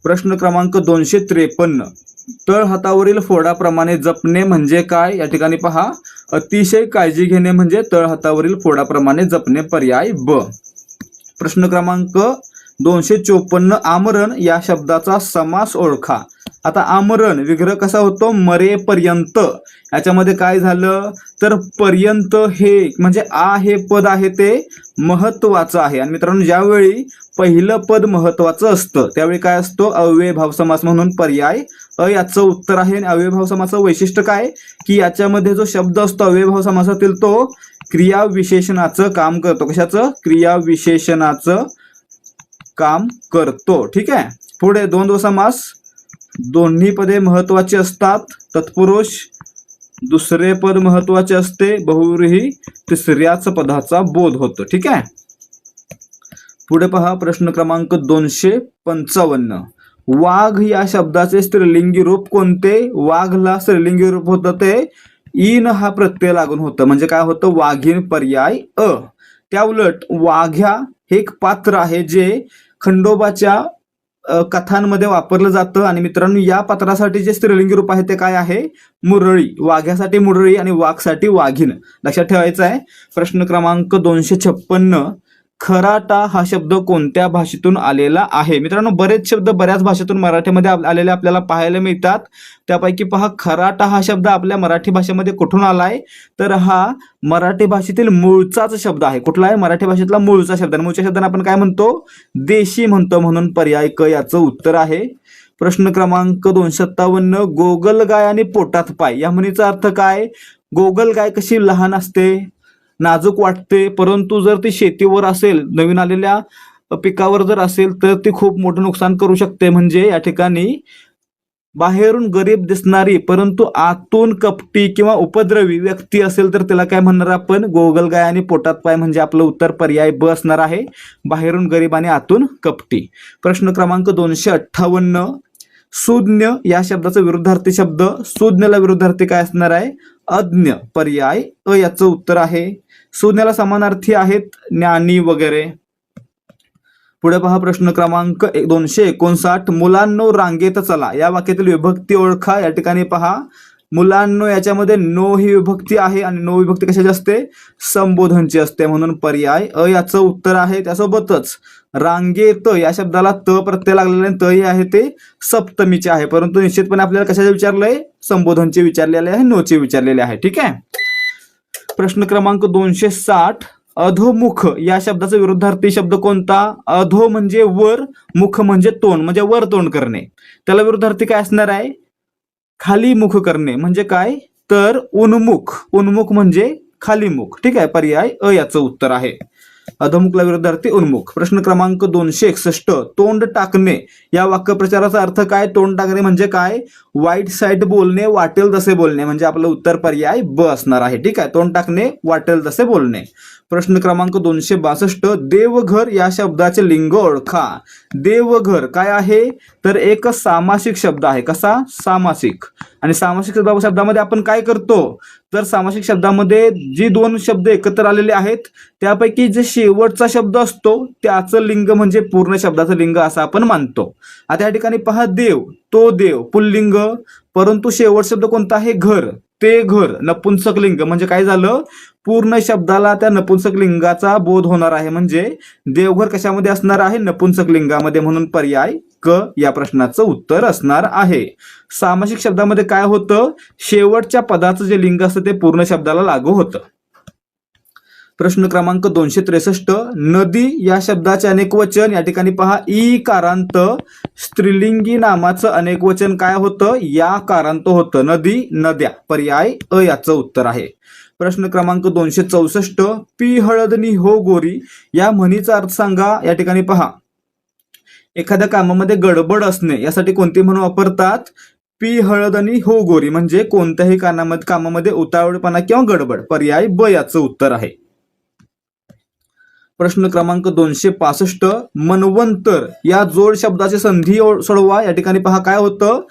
प्रश्न क्रमांक 253, तळ हातावरील फोडाप्रमाणे जपणे म्हणजे काय. या ठिकाणी पहा, अतिशय काळजी घेणे म्हणजे तळ हातावरील फोडाप्रमाणे जपणे, पर्याय ब. प्रश्न क्रमांक 254, आमरण या शब्दाचा समास ओळखा. आता आमरण विग्रह कसा होतो, मरेपर्यंत. याच्यामध्ये काय झालं तर पर्यंत हे म्हणजे आ हे पद आहे ते महत्वाचं आहे. आणि मित्रांनो, ज्यावेळी पहिलं पद महत्वाचं असतं त्यावेळी काय असतो, अव्ययभाव समास, म्हणून पर्याय अ याचं उत्तर आहे. आणि अव्ययभाव समासाचं वैशिष्ट्य काय की याच्यामध्ये जो शब्द असतो अव्ययभाव समासातील तो क्रियाविशेषणाचं काम करतो. कशाचं, क्रियाविशेषणाचं काम करतो. ठीक आहे. पुढे द्वंद्व समास, दोन्ही पदे महत्वाची असतात, तत्पुरुष दुसरे पद महत्वाचे असते, बहुव्रीही तिसऱ्याच पदाचा बोध होतो. ठीक आहे. पुढे पहा प्रश्न क्रमांक 255, वाघ या शब्दाचे स्त्रीलिंगी रूप कोणते. वाघला स्त्रीलिंगी रूप होतं ते इन हा प्रत्यय लागून होतं, म्हणजे काय होतं, वाघीण, पर्याय अ. त्या उलट वाघ्या हे एक पात्र आहे जे खंडोबाच्या कथांमध्ये वापरलं जातं. आणि मित्रांनो, या पात्रासाठी जे स्त्रीलिंगी रूप आहे ते काय आहे, मुरळी. वाघ्यासाठी मुरळी आणि वाघसाठी वाघीण, लक्षात ठेवायचं आहे. प्रश्न क्रमांक 256, खराटा हा शब्द कोणत्या भाषेतून आलेला आहे. मित्रांनो, बरेच शब्द बऱ्याच भाषेतून मराठीमध्ये आलेले आपल्याला पाहायला मिळतात. त्यापैकी पहा, खराटा हा शब्द आपल्या मराठी भाषेमध्ये कुठून आलाय, तर हा मराठी भाषेतील मूळचाच शब्द आहे. कुठला आहे, मराठी भाषेतला मूळचा शब्द. मूळच्या शब्दांना आपण काय म्हणतो, देशी म्हणतो, म्हणून पर्याय क याचं उत्तर आहे. प्रश्न क्रमांक 257, गोगलगाय आणि पोटात पाय या म्हणीचा अर्थ काय. गोगलगाय कशी लहान असते, नाजूक वाटते, परंतु जर ती शेतीवर असेल, नवीन आलेल्या पिकावर जर असेल तर ती खूप मोठं नुकसान करू शकते. म्हणजे या ठिकाणी बाहेरून गरीब दिसणारी परंतु आतून कपटी किंवा उपद्रवी व्यक्ती असेल तर त्याला काय म्हणणार आपण, गोगलगाय आणि पोटात पाय, म्हणजे आपलं उत्तर पर्याय ब असणार आहे, बाहेरून गरीब आणि आतून कपटी. प्रश्न क्रमांक 258, सुज्ञ या शब्दाचा विरुद्धार्थी शब्द, सुज्ञला विरुद्धार्थी काय असणार आहे, अज्ञ, पर्याय अ याचं उत्तर आहे. सुज्ञाला समानार्थी आहेत ज्ञानी वगैरे. पुढे पहा प्रश्न क्रमांक 259, मुलांनो रांगेत चला या वाक्यातील विभक्ती ओळखा. या ठिकाणी पहा, मुलांनो याच्यामध्ये नो ही विभक्ती आहे आणि नो विभक्ती कशाची असते? संबोधनची असते, म्हणून पर्याय अ याचं उत्तर आहे. त्यासोबतच रांगेत या शब्दाला त प्रत्यय लागलेला त ही आहे ते सप्तमीचे आहे, परंतु निश्चितपणे आपल्याला कशाचे विचारलंय? संबोधनचे विचारलेले आहे, नोचे विचारलेले आहे. ठीक आहे. प्रश्न क्रमांक 260, अधोमुख या शब्दाचा विरुद्धार्थी शब्द कोणता? अधो म्हणजे वर, मुख म्हणजे तोंड, म्हणजे वर तोंड करणे. त्याला विरुद्धार्थी काय असणार आहे? खाली मुख करणे. म्हणजे काय? तर उन्मुख. उन्मुख म्हणजे खाली मुख. ठीक आहे. पर्याय अ याचं उत्तर आहे. अधोमुखला विरुद्धार्थी उन्मुख. प्रश्न क्रमांक 261, तोंड टाकणे या वाक्यप्रचाराचा अर्थ काय? तोंड टाकणे म्हणजे काय? वाईट साईड बोलणे, वाटेल तसे बोलणे, म्हणजे आपलं उत्तर पर्याय ब असणार आहे. ठीक आहे. तोंड टाकणे, वाटेल तसे बोलणे. प्रश्न क्रमांक 262, देवघर या शब्दाचे लिंग ओळखा. देवघर काय आहे? तर एक सामासिक शब्द आहे. कसा? सामासिक. आणि सामासिक शब्दामध्ये आपण काय करतो? तर सामासिक शब्दामध्ये जी दोन शब्द एकत्र आलेले आहेत त्यापैकी जे शेवटचा शब्द असतो त्याचं लिंग म्हणजे पूर्ण शब्दाचं लिंग असं आपण मानतो. आता या ठिकाणी पहा, देव, तो देव पुल्लिंग, परंतु शेवट शब्द कोणता आहे? घर, ते घर नपुंसक लिंग, म्हणजे काय झालं? पूर्ण शब्दाला त्या नपुंसक लिंगाचा बोध होणार आहे, म्हणजे देवघर कशामध्ये असणार आहे? नपुंसक लिंगामध्ये, म्हणून पर्याय क या प्रश्नाचं उत्तर असणार आहे. सामासिक शब्दामध्ये काय होतं? शेवटच्या पदाचं जे लिंग असतं ते पूर्ण शब्दाला लागू होतं. प्रश्न क्रमांक 263, नदी या शब्दाचे अनेक वचन. या ठिकाणी पहा, ई कारांत स्त्रीलिंगी नामाचं अनेक वचन काय होतं? या कारांत होतं. नदी, नद्या. पर्याय अ याचं उत्तर आहे. प्रश्न क्रमांक 264, पी हळदनी हो गोरी या म्हणीचा अर्थ सांगा. या ठिकाणी पहा, एखाद्या कामामध्ये गडबड असणे यासाठी कोणती म्हण वापरतात? पी हळदनी हो गोरी, म्हणजे कोणत्याही कामामध्ये उतावळपणा किंवा गडबड. पर्याय ब याचं उत्तर आहे. प्रश्न क्रमांक 265, मनवंतर या जोड शब्दाचे संधी सोडवा. या ठिकाणी पहा काय होतं?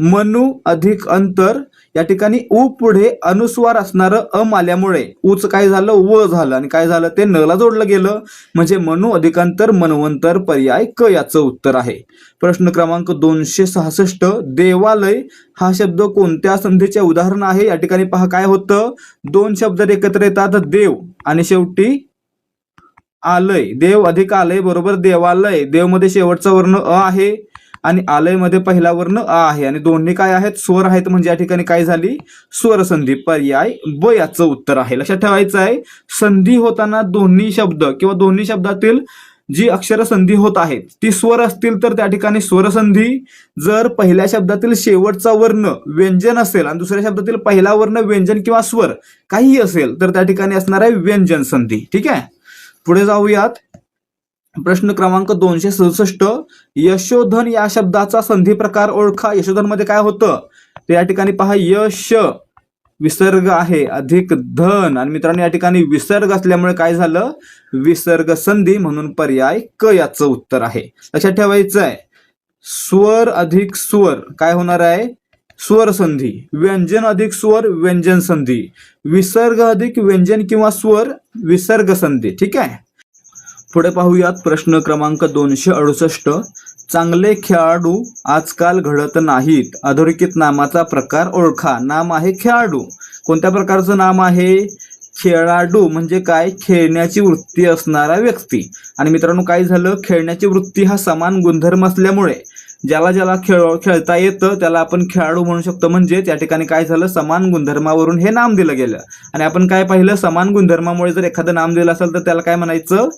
मनु अधिक अंतर. या ठिकाणी उ पुढे अनुस्वार असणारं अम आल्यामुळे उच काय झालं? व झालं, आणि काय झालं? ते न ला जोडलं गेलं, म्हणजे मनु अधिकांतर मनवंतर. पर्याय क याचं उत्तर आहे. प्रश्न क्रमांक 266, देवालय हा शब्द कोणत्या संधीचे उदाहरण आहे? या ठिकाणी पहा काय होतं? दोन शब्द एकत्र येतात, देव आणि शेवटी आलय. देव अधिक आलय बरोबर देवालय. देव मध्ये शेवटचा वर्ण अ आहे आणि आलय मध्ये पहिला वर्ण अ आहे, आणि दोन्ही काय आहेत? स्वर आहेत, म्हणजे या ठिकाणी काय झाली? स्वर संधी. पर्याय ब याचं उत्तर आहे. लक्षात ठेवायचं आहे, संधी होताना दोन्ही शब्द किंवा दोन्ही शब्दातील जी अक्षर संधी होत आहेत ती स्वर असतील तर त्या ठिकाणी स्वर संधी. जर पहिल्या शब्दातील शेवटचा वर्ण व्यंजन असेल आणि दुसऱ्या शब्दातील पहिला वर्ण व्यंजन किंवा स्वर काही असेल तर त्या ठिकाणी असणार आहे व्यंजन संधी. ठीक आहे. पुढे जाऊयात. प्रश्न क्रमांक 267, यशोधन या शब्दाचा संधी प्रकार ओळखा. यशोधन मध्ये काय होतं? तर या ठिकाणी पहा, यश विसर्ग आहे अधिक धन, आणि मित्रांनो या ठिकाणी विसर्ग असल्यामुळे काय झालं? विसर्ग संधी, म्हणून पर्याय क याचं उत्तर आहे. लक्षात ठेवायचं आहे, स्वर अधिक स्वर काय होणार आहे? स्वर संधी. व्यंजन अधिक स्वर व्यंजन संधी. विसर्ग अधिक व्यंजन किंवा स्वर विसर्ग संधी. ठीक आहे. पुढे पाहूयात. प्रश्न क्रमांक 268, चांगले खेळाडू आजकाल घडत नाहीत. अधोरेखित नामाचा प्रकार ओळखा. नाम आहे खेळाडू. कोणत्या प्रकारचं नाम आहे? खेळाडू म्हणजे काय? खेळण्याची वृत्ती असणारा व्यक्ती. आणि मित्रांनो काय झालं? खेळण्याची वृत्ती हा समान गुणधर्म असल्यामुळे ज्याला ज्याला खेळता येतं त्याला आपण खेळाडू म्हणू शकतो. म्हणजे त्या ठिकाणी काय झालं? समान गुणधर्मावरून हे नाम दिलं गेलं. आणि आपण काय पाहिलं? समान गुणधर्मामुळे जर एखादं नाम दिलं असेल तर त्याला काय म्हणायचं?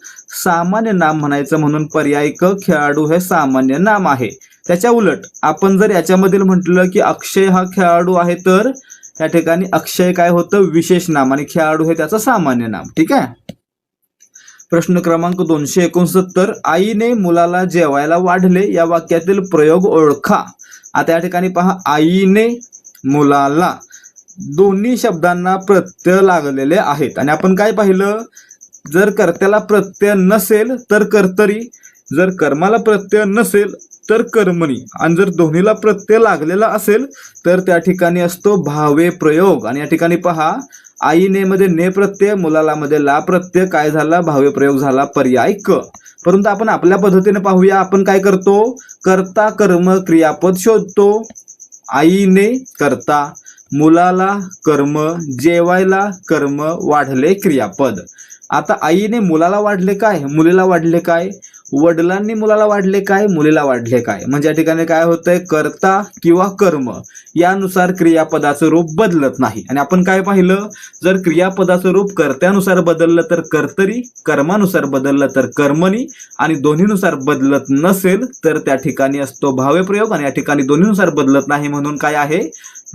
सामान्य नाम म्हणायचं. म्हणून पर्याय क, खेळाडू हे सामान्य नाम आहे. त्याच्या उलट आपण जर याच्यामधील म्हटलं की अक्षय हा खेळाडू आहे तर या ठिकाणी अक्षय काय होतं? विशेष नाम, आणि खेळाडू हे त्याचं सामान्य नाम. ठीक आहे. प्रश्न क्रमांक 269, आईने मुलाला जेवायला वाढले या वाक्यातील प्रयोग ओळखा. आता या ठिकाणी पहा, आईने मुलाला दोन्ही शब्दांना प्रत्यय लागलेले आहेत. आणि आपण काय पाहिलं? जर कर्त्याला प्रत्यय नसेल तर कर्तरी, जर कर्माला प्रत्यय नसेल तर कर्मणी, आणि जर दोन्हीला प्रत्यय लागलेला असेल तर त्या ठिकाणी असतो भावे प्रयोग. आणि या ठिकाणी पहा, आईने मध्ये ने प्रत्यय, मुलाला मध्ये ला प्रत्यय, काय झाला? भावे प्रयोग झाला. पर्याय क. परंतु आपण आपल्या पद्धतीने पाहूया. आपण काय करतो? कर्ता कर्म क्रियापद शोधतो. आईने कर्ता, मुलाला कर्म, जेवायला कर्म, वाढले क्रियापद. आता आईने मुलाला वाढले काय, मुलीला वाढले काय, वडिलांनी मुलाला वाढले काय, मुलीला वाढले काय. म्हणजे या ठिकाणी काय होतंय, कर्ता किंवा कर्म यानुसार क्रियापदाचं रूप बदलत नाही. आणि आपण काय पाहिलं, जर क्रियापदाचं रूप कर्त्यानुसार बदललं तर कर्तरी, कर्मानुसार बदललं तर कर्मणी, आणि दोन्हीनुसार बदलत नसेल तर त्या ठिकाणी असतो भाव्य प्रयोग. आणि या ठिकाणी दोन्हीनुसार बदलत नाही म्हणून काय आहे,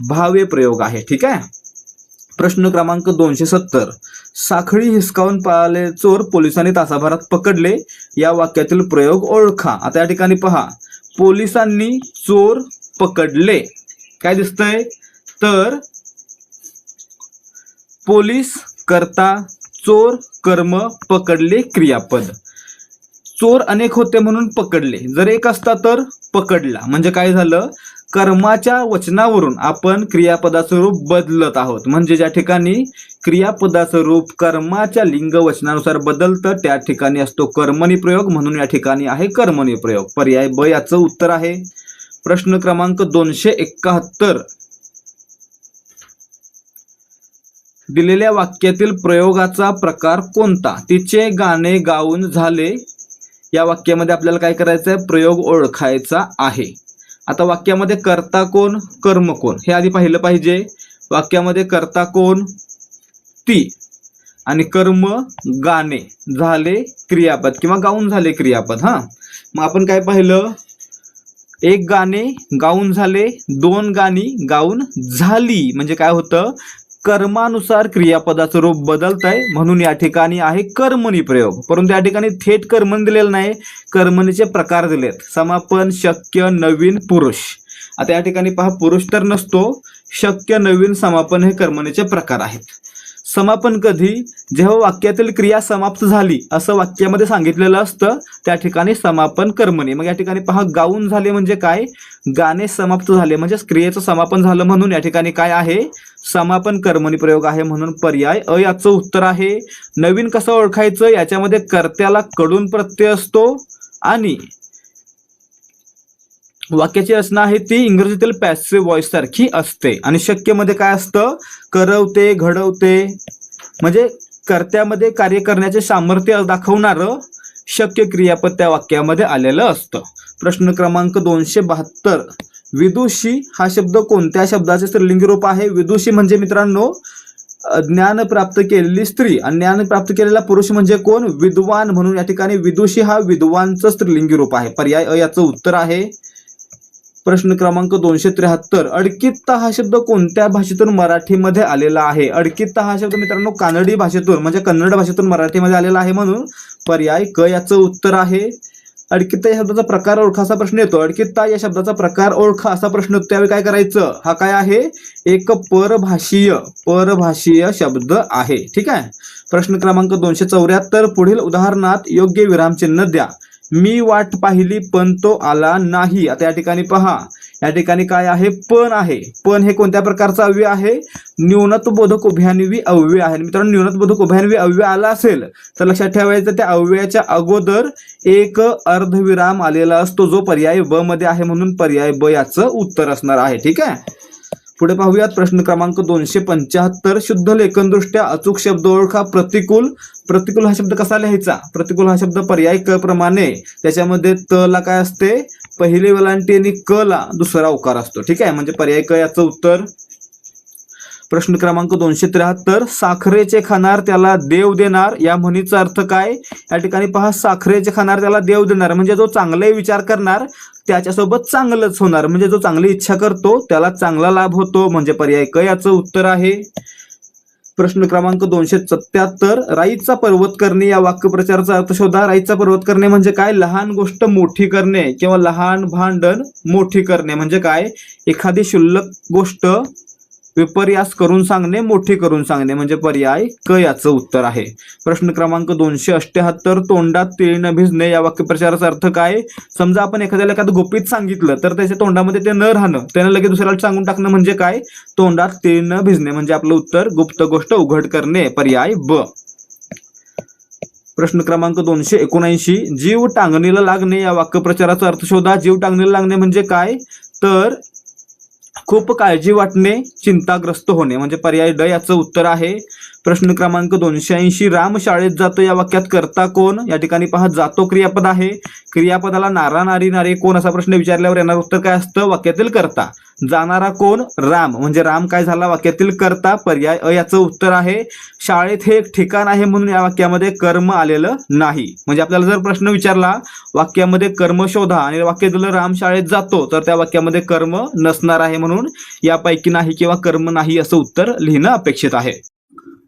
भाव्य प्रयोग आहे. ठीक आहे. प्रश्न क्रमांक 270. साखळी हिसकावून पळाले चोर पोलिसांनी तासाभरात पकडले. या वाक्यातील प्रयोग ओळखा. आता या ठिकाणी पहा, पोलिसांनी चोर पकडले, काय दिसतंय, तर पोलीस कर्ता, चोर कर्म, पकडले क्रियापद. चोर अनेक होते म्हणून पकडले, जर एक असता तर पकडला. म्हणजे काय झालं, कर्माच्या वचनावरून आपण क्रियापदाचं रूप बदलत आहोत. म्हणजे ज्या ठिकाणी क्रियापदाचं रूप कर्माच्या लिंग वचनानुसार बदलतं त्या ठिकाणी असतो कर्मणी प्रयोग, म्हणून या ठिकाणी आहे कर्मणी प्रयोग. पर्याय ब याचं उत्तर आहे. प्रश्न क्रमांक 271. दिलेल्या वाक्यातील प्रयोगाचा प्रकार कोणता. तिचे गाणे गाऊन झाले. या वाक्यामध्ये आपल्याला काय करायचं आहे, प्रयोग ओळखायचा आहे. आता वाक्यामध्ये कर्ता कोण, कर्म कोण हे आधी पाहिलं पाहिजे. वाक्यामध्ये कर्ता कोण, ती, आणि कर्म गाणे, झाले क्रियापद किंवा गाऊन झाले क्रियापद. मग आपण काय पाहिलं, एक गाणे गाऊन झाले, दोन गाणी गाऊन झाली. म्हणजे काय होतं, कर्मानुसार क्रियापदाचं रूप बदलत आहे म्हणून या ठिकाणी आहे कर्मणी प्रयोग. परंतु या ठिकाणी थेट कर्मणी दिलेलं नाही, कर्मणीचे प्रकार दिलेत. समापन, शक्य, नवीन, पुरुष. आता या ठिकाणी पहा, पुरुष तर नसतो, शक्य, नवीन, समापन हे कर्मणीचे प्रकार आहेत. समापन कधी, जेव्हा वाक्यातील क्रिया समाप्त झाली असं वाक्यामध्ये सांगितलेलं असतं त्या ठिकाणी समापन कर्मणी. मग या ठिकाणी पहा, गाऊन झाले म्हणजे काय, गाणे समाप्त झाले म्हणजे क्रियेचं समापन झालं म्हणून या ठिकाणी काय आहे, समापन कर्मणी प्रयोग आहे. म्हणून पर्याय अ याचं उत्तर आहे. नवीन कसं ओळखायचं, याच्यामध्ये कर्त्याला कडून प्रत्यय असतो आणि वाक्याची रचना आहे ती इंग्रजीतील पॅसिव्ह व्हॉइस सारखी असते. आणि शक्य मध्ये काय असतं, करवते, घडवते, म्हणजे कर्त्यामध्ये कार्य करण्याचे सामर्थ्य दाखवणारं शक्य क्रियापद त्या वाक्यामध्ये आलेलं असतं. प्रश्न क्रमांक 272. विदुषी हा शब्द कोणत्या शब्दाचे स्त्रीलिंगी रूप आहे. विदुषी म्हणजे मित्रांनो ज्ञान प्राप्त केलेली स्त्री, आणि ज्ञान प्राप्त केलेला पुरुष म्हणजे कोण, विद्वान. म्हणून या ठिकाणी विदुषी हा विद्वानचं स्त्रीलिंगी रूप आहे. पर्याय अ याचं उत्तर आहे. प्रश्न क्रमांक 273. अडकित्ता हा शब्द कोणत्या भाषेतून मराठीमध्ये आलेला आहे. अडकित्ता हा शब्द मित्रांनो कानडी भाषेतून म्हणजे कन्नड भाषेतून मराठीमध्ये आलेला आहे म्हणून पर्याय क याचं उत्तर आहे. अडकित्ता या शब्दाचा प्रकार ओळखा असा प्रश्न येतो. अडकित्ता या शब्दाचा प्रकार ओळखा असा प्रश्न येतो त्यावेळी काय करायचं, हा काय आहे, एक परभाषीय शब्द आहे. ठीक आहे. प्रश्न क्रमांक 274. पुढील उदाहरणात योग्य विरामचिन्ह द्या. मी वाट पाहिली पण तो आला नाही. आता या ठिकाणी पहा, या ठिकाणी काय आहे, पण आहे. पण हे कोणत्या प्रकारचा अव्यय आहे, न्यूनत्वबोधक उभयान्वी अव्यय आहे. मित्रांनो न्यूनत्वबोधक उभयान्वी अव्यय आला असेल तर लक्षात ठेवायचं त्या अव्ययाच्या अगोदर एक अर्धविराम आलेला असतो जो पर्याय ब मध्ये आहे म्हणून पर्याय ब याचं उत्तर असणार आहे. ठीक आहे. पुढे पाहूयात. प्रश्न क्रमांक 275. शुद्ध लेखनदृष्ट्या अचूक शब्द ओळखा. प्रतिकूल हा शब्द कसा लिहायचा. प्रतिकूल हा शब्द पर्याय क प्रमाणे त्याच्यामध्ये त ला काय असते, पहिली वेलांटी आणि क ला दुसरा उकार असतो. ठीक आहे. म्हणजे पर्याय क याचं उत्तर. प्रश्न क्रमांक 273. साखरेचे खाणार त्याला देव देणार. या म्हणीचा अर्थ काय. या ठिकाणी पहा, साखरेचे खाणार त्याला देव देणार म्हणजे जो चांगले विचार करणार त्याच्यासोबत चांगलंच होणार. म्हणजे जो चांगली इच्छा करतो त्याला चांगला लाभ होतो. म्हणजे पर्याय क याचं उत्तर आहे. प्रश्न क्रमांक 277. राईचा पर्वत करणे या वाक्यप्रचाराचा अर्थ शोधा. राईचा पर्वत करणे म्हणजे काय, लहान गोष्ट मोठी करणे किंवा लहान भांडण मोठी करणे. म्हणजे काय, एखादी क्षुल्लक गोष्ट विपर्यास करून सांगणे, मोठी करून सांगणे. म्हणजे पर्याय क याचं उत्तर आहे. प्रश्न क्रमांक 278. तोंडात तीळ न भिजणे या वाक्यप्रचाराचा अर्थ काय. समजा आपण एखाद्याला एखादं गुपित सांगितलं तर त्याच्या तोंडामध्ये ते न राहणं, त्यानं लगेच दुसऱ्याला सांगून टाकणं म्हणजे काय, तोंडात तीळ न भिजणे. म्हणजे आपलं उत्तर गुप्त गोष्ट उघड करणे. पर्याय ब. प्रश्न क्रमांक 279. जीव टांगणीला लागणे या वाक्यप्रचाराचा अर्थ शोधा. जीव टांगणीला लागणे म्हणजे काय, तर खूप काळजी वाटणे, चिंताग्रस्त होणे म्हणजे पर्याय ड याचं उत्तर आहे. प्रश्न क्रमांक 280 राम शाळेत जातो या वाक्यात कर्ता कोण? या ठिकाणी पहा जातो क्रियापद आहे. क्रियापदाला नारा नारी नारे कोण असा प्रश्न विचारल्यावर येणार उत्तर काय असतं? वाक्यातील कर्ता. जाणारा कोण? राम म्हणजे राम काय झाला? वाक्यातील कर्ता. पर्याय अ याचं उत्तर आहे. शाळेत हे एक ठिकाण आहे म्हणून या वाक्यामध्ये कर्म आलेलं नाही. म्हणजे आपल्याला जर प्रश्न विचारला वाक्यामध्ये कर्म शोधा आणि वाक्य दिलं राम शाळेत जातो तर त्या वाक्यामध्ये कर्म नसणार आहे म्हणून यापैकी नाही किंवा कर्म नाही असं उत्तर लिहिणं अपेक्षित आहे.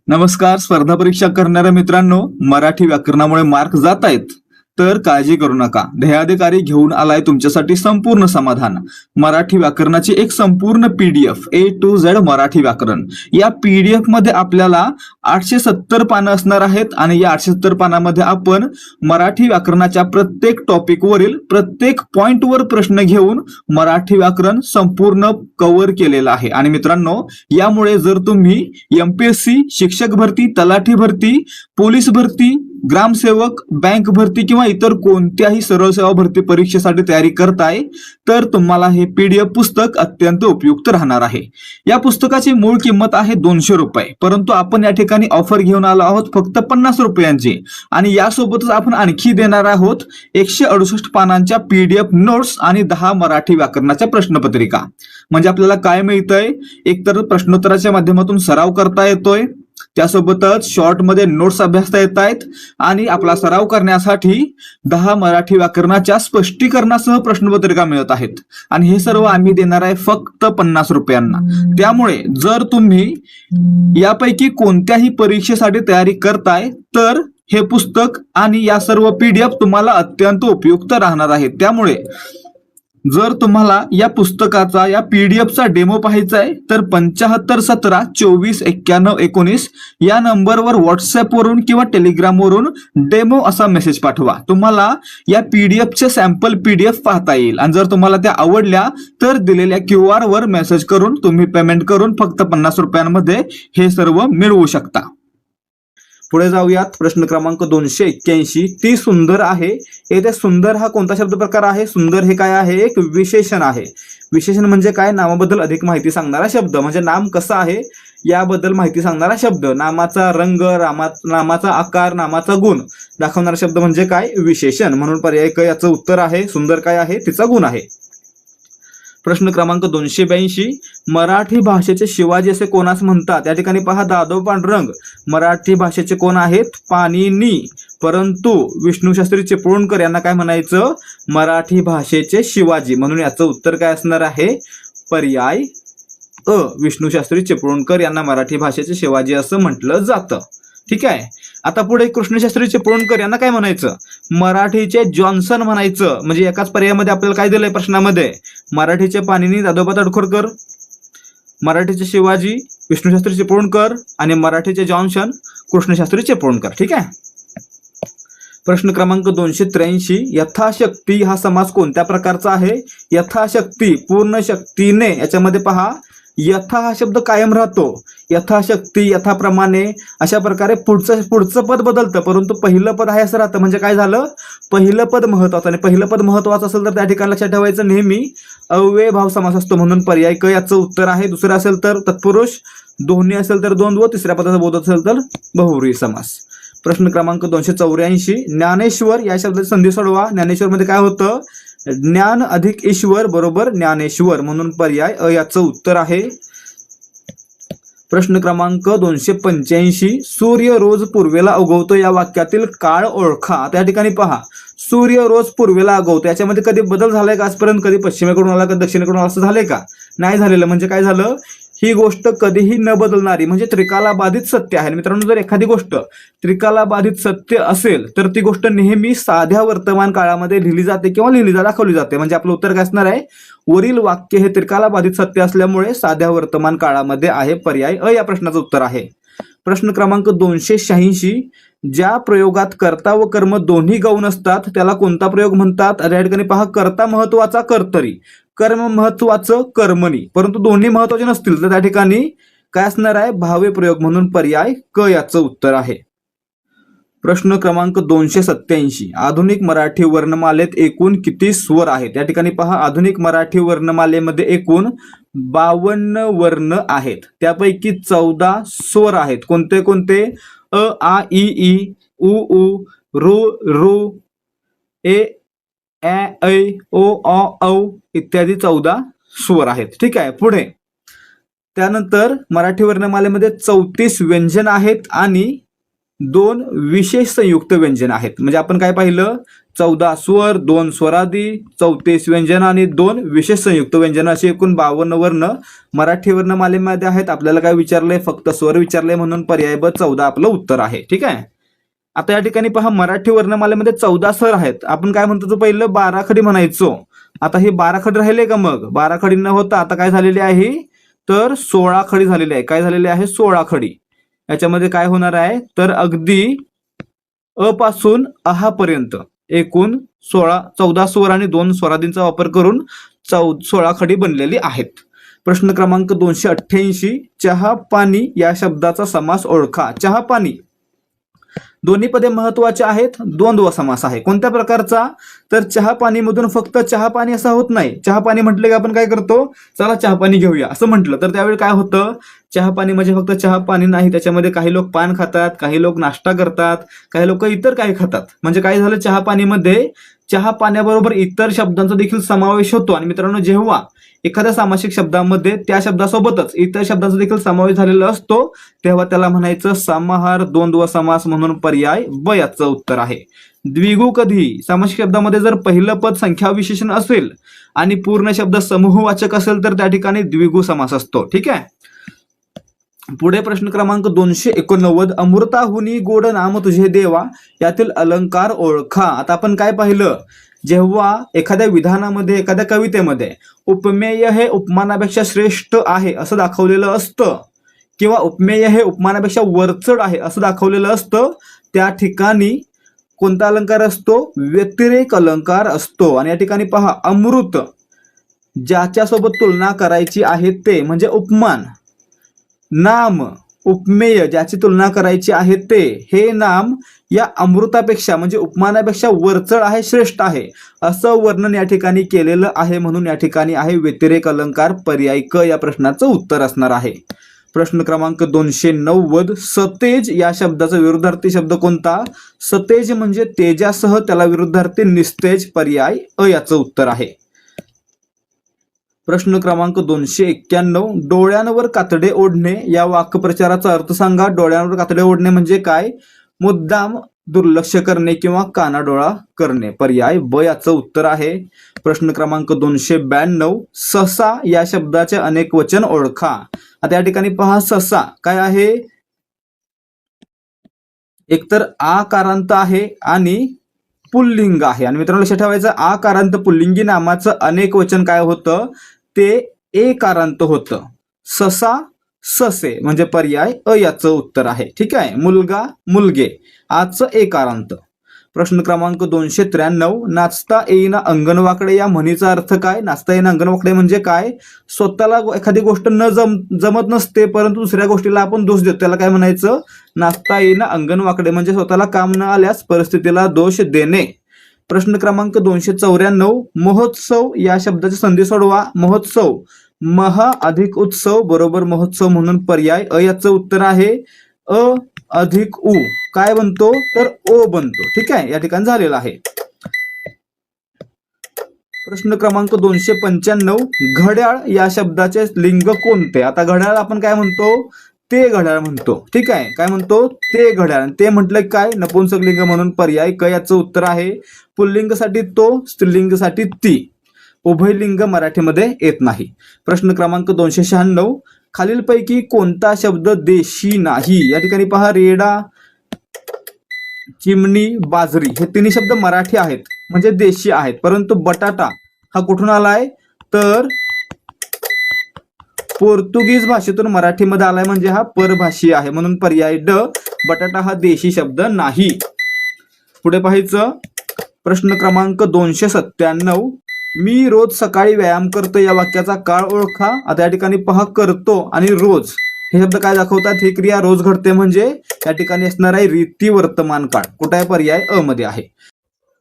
नमस्कार स्पर्धा परीक्षा करणाऱ्या मित्रांनो, मराठी व्याकरणामुळे मार्क जात आहेत तर काळजी करू नका. ध्येयाधिकारी घेऊन आलाय तुमच्यासाठी संपूर्ण समाधान. मराठी व्याकरणाची एक संपूर्ण PDF A to Z Marathi व्याकरण. या पीडीएफ मध्ये आपल्याला 870 पानं असणार आहेत आणि या 870 पानामध्ये आपण मराठी व्याकरणाच्या प्रत्येक टॉपिक वरील प्रत्येक पॉइंट वर प्रश्न घेऊन मराठी व्याकरण संपूर्ण कव्हर केलेलं आहे. आणि मित्रांनो, यामुळे जर तुम्ही MPSC, शिक्षक भरती, तलाठी भरती, पोलीस भरती, ग्रामसेवक, बँक भरती किंवा इतर कोणत्याही सरळ सेवा भरती परीक्षेसाठी तयारी करताय तर तुम्हाला हे पीडीएफ पुस्तक अत्यंत उपयुक्त राहणार आहे. या पुस्तकाची मूळ किंमत आहे 200 रुपये, परंतु आपण या ठिकाणी ऑफर घेऊन आलो आहोत फक्त 50 रुपयांची आणि यासोबतच आपण आणखी देणार आहोत 168 पानांच्या पीडीएफ नोट्स आणि 10 मराठी व्याकरणाच्या प्रश्नपत्रिका. म्हणजे आपल्याला काय मिळतंय? एकतर प्रश्नोत्तराच्या माध्यमातून सराव करता येतोय, त्यासोबतच शॉर्ट मध्ये नोट्स अभ्यासता येत आहेत आणि आपला सराव करण्यासाठी 10 मराठी व्याकरणाच्या स्पष्टीकरणासह प्रश्नपत्रिका मिळत आहेत. आणि हे सर्व आम्ही देणार आहे फक्त 50 रुपयांना. त्यामुळे जर तुम्ही यापैकी कोणत्याही परीक्षेसाठी तयारी करताय तर हे पुस्तक आणि या सर्व पीडीएफ तुम्हाला अत्यंत उपयुक्त राहणार आहे. त्यामुळे जर तुम्हाला या पुस्तकाचा या पीडीएफचा डेमो पाहायचा आहे तर 75 17 24 91 19 या नंबरवर व्हॉट्सअप वरून किंवा टेलिग्राम वरून डेमो असा मेसेज पाठवा. तुम्हाला या पीडीएफचे सॅम्पल पीडीएफ पाहता येईल आणि जर तुम्हाला त्या आवडल्या तर दिलेल्या QR वर मेसेज करून तुम्ही पेमेंट करून फक्त 50 रुपयांमध्ये हे सर्व मिळवू शकता. पुढे जाऊयात. प्रश्न क्रमांक 281 ती सुंदर आहे. येथे सुंदर हा कोणता शब्द प्रकार आहे? सुंदर हे काय आहे? एक विशेषण आहे. विशेषण म्हणजे काय? नामाबद्दल अधिक माहिती सांगणारा शब्द. म्हणजे नाम कसं आहे याबद्दल माहिती सांगणारा शब्द. नामाचा रंग, नामाचा आकार, नामाचा गुण दाखवणारा शब्द म्हणजे काय? विशेषण. म्हणून पर्याय क याचं उत्तर आहे. सुंदर काय आहे? तिचा गुण आहे. प्रश्न क्रमांक 282 मराठी भाषेचे शिवाजी असे कोणास म्हणतात? या ठिकाणी पहा दादो पांडुरंग मराठी भाषेचे कोण आहेत? पाणिनी. परंतु विष्णुशास्त्री चिपळूणकर यांना काय म्हणायचं? मराठी भाषेचे शिवाजी. म्हणून याचं उत्तर काय असणार आहे? पर्याय अ. विष्णुशास्त्री चिपळूणकर यांना मराठी भाषेचे शिवाजी असं म्हटलं जातं. ठीक आहे. आता पुढे कृष्णशास्त्री चिपळूणकर यांना काय म्हणायचं? मराठीचे जॉन्सन म्हणायचं. म्हणजे एकाच पर्यायामध्ये आपल्याला काय दिलंय प्रश्नामध्ये? मराठीचे पाणिनी दादोबा तडखरकर, मराठीचे शिवाजी विष्णुशास्त्री चिपळूणकर आणि मराठीचे जॉन्सन कृष्णशास्त्री चिपळूणकर. ठीक आहे. प्रश्न क्रमांक 283 यथाशक्ती हा समास कोणत्या प्रकारचा आहे? यथाशक्ती पूर्ण शक्तीने. याच्यामध्ये पहा यथा हा शब्द कायम राहतो. यथाशक्ती, यथाप्रमाणे अशा प्रकारे पुढचं पद बदलतं परंतु पहिलं पद आहे असं राहतं. म्हणजे काय झालं? पहिलं पद महत्वाचं आणि पहिलं पद महत्वाचं असेल तर त्या ठिकाणी लक्षात ठेवायचं नेहमी अव्यय भाव समास असतो. म्हणून पर्याय क याचं उत्तर आहे. दुसरं असेल तर तत्पुरुष, दोन्ही असेल तर द्वंद्व, तिसऱ्या पदाचा बोध असेल तर बहुव्रीही समास. प्रश्न क्रमांक 284 ज्ञानेश्वर या शब्दाची संधी सोडवा. ज्ञानेश्वर मध्ये काय होतं? ज्ञान अधिक ईश्वर बरोबर ज्ञानेश्वर. म्हणून पर्याय अ याचं उत्तर आहे. प्रश्न क्रमांक 285 सूर्य रोज पूर्वेला उगवतो या वाक्यातील काळ ओळखा. त्या ठिकाणी पहा सूर्य रोज पूर्वेला उगवतो. याच्यामध्ये कधी बदल झालाय का आजपर्यंत? कधी पश्चिमेकडून आला का दक्षिणेकडून असं झालंय का? नाही झालेलं. म्हणजे काय झालं? ही गोष्ट कधीही न बदलणारी म्हणजे त्रिकालाबाधित सत्य आहे. मित्रांनो, जर एखादी गोष्ट त्रिकालाबाधित सत्य असेल तर ती गोष्ट नेहमी साध्या वर्तमान काळामध्ये लिहिली जाते किंवा दाखवली जाते. म्हणजे आपलं उत्तर काय असणार आहे? वरील वाक्य हे त्रिकालाबाधित सत्य असल्यामुळे साध्या वर्तमान काळामध्ये आहे. पर्याय अ या प्रश्नाचं उत्तर आहे. प्रश्न क्रमांक 286 ज्या प्रयोगात कर्ता व कर्म दोन्ही गौण असतात त्याला कोणता प्रयोग म्हणतात? या ठिकाणी पहा कर्ता महत्वाचा कर्तरी, कर्म महत्वाचं कर्मणी. परंतु दोन्ही महत्वाचे नसतील तर त्या ठिकाणी काय असणार आहे? भावे प्रयोग. म्हणून पर्याय क याचं उत्तर आहे. प्रश्न क्रमांक 287 आधुनिक मराठी वर्णमालेत एकूण किती स्वर आहेत? या ठिकाणी पहा आधुनिक मराठी वर्णमालेमध्ये एकूण 52 वर्ण आहेत. त्यापैकी 14 स्वर आहेत. कोणते कोणते? अ, आ, इ, ई, उ, ऊ, रू, रू, ए, ऐ, ऐ, ओ, औ इत्यादी 14 स्वर आहेत. ठीक आहे. पुढे त्यानंतर मराठी वर्णमालेमध्ये 34 व्यंजन आहेत आणि 2 विशेष संयुक्त व्यंजन आहेत. म्हणजे आपण काय पाहिलं? 14 स्वर, 2 स्वरादी, 34 व्यंजन आणि 2 विशेष संयुक्त व्यंजन असे एकूण 52 वर्ण मराठी वर्णमालेमध्ये आहेत. आपल्याला काय विचारलंय? फक्त स्वर विचारले म्हणून पर्याय ब 14 आपलं उत्तर आहे. ठीक आहे. आता या ठिकाणी पहा, मराठी वर्णमालेमध्ये 14 स्वर आहेत. आपण काय म्हणतो? तो पहिलं 12 खडी म्हणायचो. आता हे 12 खडी राहिले का? मग 12 खडी न होता आता काय झालेले आहे? तर 16 खडी झालेली आहे. काय झालेले आहे? 16 खडी. याच्यामध्ये काय होणार आहे? तर अगदी अ पासून अहा पर्यंत एकूण 14 स्वर आणि 2 स्वरादींचा वापर करून 16 खडी बनलेली आहेत. प्रश्न क्रमांक 288, चहा पाणी या शब्दाचा समास ओळखा. चहा पाणी दोन्ही पदे महत्वाचे आहेत. द्वंद्व समास आहे. कोणत्या प्रकारचा? तर चहा पाणी मधून फक्त चहा पाणी असं होत नाही. चहा पाणी म्हटलं की आपण काय करतो? चला चहा पाणी घेऊया असं म्हटलं तर त्यावेळी काय होतं? चहा पाणी म्हणजे फक्त चहा पाणी नाही, त्याच्यामध्ये काही लोक पान खातात, काही लोक नाश्ता करतात, काही लोक इतर काही खातात. म्हणजे काय झालं? चहा पाणीमध्ये चहा पाण्याबरोबर इतर शब्दांचा देखील समावेश होतो. आणि मित्रांनो, जेव्हा एखाद्या सामासिक शब्दामध्ये त्या शब्दासोबतच इतर शब्दांचा देखील समावेश झालेला असतो तेव्हा त्याला म्हणायचं समाहार द्वंद्व समास, म्हणून पर्याय ब याचं उत्तर आहे. द्विगु कधी? सामासिक शब्दामध्ये जर पहिलं पद संख्या विशेषण असेल आणि पूर्ण शब्द समूहवाचक असेल तर त्या ठिकाणी द्विगु समास असतो. ठीक आहे. पुढे प्रश्न क्रमांक 289, अमृताहुनी गोड नाम तुझे देवा यातील अलंकार ओळखा. आता आपण काय पाहिलं? जेव्हा एखाद्या विधानामध्ये, एखाद्या कवितेमध्ये उपमेय हे उपमानापेक्षा श्रेष्ठ आहे असं दाखवलेलं असतं किंवा उपमेय हे उपमानापेक्षा वरचढ आहे असं दाखवलेलं असतं, त्या ठिकाणी कोणता अलंकार असतो? व्यतिरेक अलंकार असतो. आणि या ठिकाणी पहा, अमृत ज्याच्यासोबत तुलना करायची आहे ते म्हणजे उपमान, नाम उपमेय ज्याची तुलना करायची आहे ते, हे नाम या अमृतापेक्षा म्हणजे उपमानापेक्षा वरचढ आहे, श्रेष्ठ आहे असं वर्णन या ठिकाणी केलेलं आहे. म्हणून या ठिकाणी आहे व्यतिरेक अलंकार. पर्याय क या प्रश्नाचं उत्तर असणार आहे. प्रश्न क्रमांक 290, सतेज या शब्दाचा विरुद्धार्थी शब्द कोणता? सतेज म्हणजे तेजासह, त्याला विरुद्धार्थी निस्तेज. पर्याय अ याचं उत्तर आहे. प्रश्न क्रमांक 291, डोळ्यांवर कातडे ओढणे या वाक्प्रचाराचा अर्थ सांगा. डोळ्यांवर कातडे ओढणे म्हणजे काय? मुद्दाम दुर्लक्ष करणे किंवा कानाडोळा करणे. पर्याय ब याचं उत्तर आहे. प्रश्न क्रमांक 292, ससा या शब्दाचे अनेक वचन ओळखा. आता या ठिकाणी पहा, ससा काय आहे? एकतर आकारांत आहे आणि पुल्लिंग आहे. आणि मित्रांनो लक्षात ठेवायचं, आकारांत पुल्लिंगी नामाचं अनेक वचन काय होतं? ते एकारांत होतं. ससा ससे म्हणजे पर्याय अ याचं उत्तर आहे. ठीक आहे. मुलगा मुलगे आजचं एकारांत. प्रश्न क्रमांक 293, नाचता येईना अंगणवाकडे या म्हणीचा अर्थ काय? नाचता येईना अंगणवाकडे म्हणजे काय? स्वतःला एखादी गोष्ट जमत नसते परंतु दुसऱ्या गोष्टीला आपण दोष देतो, त्याला काय म्हणायचं? नाचता येईना अंगणवाकडे म्हणजे स्वतःला काम न आल्यास परिस्थितीला दोष देणे. प्रश्न क्रमांक 294, महोत्सव या शब्दाची संधी सोडवा. महोत्सव महा अधिक उत्सव बरोबर महोत्सव, म्हणून पर्याय अ याचं उत्तर आहे. अ अधिक उ काय बनतो? तर ओ बनतो. ठीक आहे. या ठिकाणी झालेला आहे. प्रश्न क्रमांक 295, घड्याळ या शब्दाचे लिंग कोणते? आता घड्याळ आपण काय म्हणतो? ते घड्याळ म्हणतो. ठीक आहे. काय म्हणतो? ते घड्याळ. ते म्हटलं काय? नपुंसक लिंग, म्हणून पर्याय क याचं उत्तर आहे. पुल्लिंगसाठी तो, स्त्रीलिंगसाठी ती. उभयलिंग मराठीमध्ये येत नाही. प्रश्न क्रमांक 296, खालीलपैकी कोणता शब्द देशी नाही? या ठिकाणी पहा, रेडा, चिमणी, बाजरी हे तिन्ही शब्द मराठी आहेत म्हणजे देशी आहेत, परंतु बटाटा हा कुठून आलाय? तर पोर्तुगीज भाषेतून मराठीमध्ये आलाय म्हणजे हा परभाषी आहे, म्हणून पर्याय ड बटाटा हा देशी शब्द नाही. पुढे पाहायचं, प्रश्न क्रमांक 297, मी रोज सकाळी व्यायाम करतो या वाक्याचा काळ ओळखा. आता या ठिकाणी पहा, करतो आणि रोज हे शब्द काय दाखवतात? ही क्रिया रोज घडते म्हणजे या ठिकाणी असणार आहे रीती वर्तमान काळ. कुठे आहे? पर्याय अ मध्ये आहे.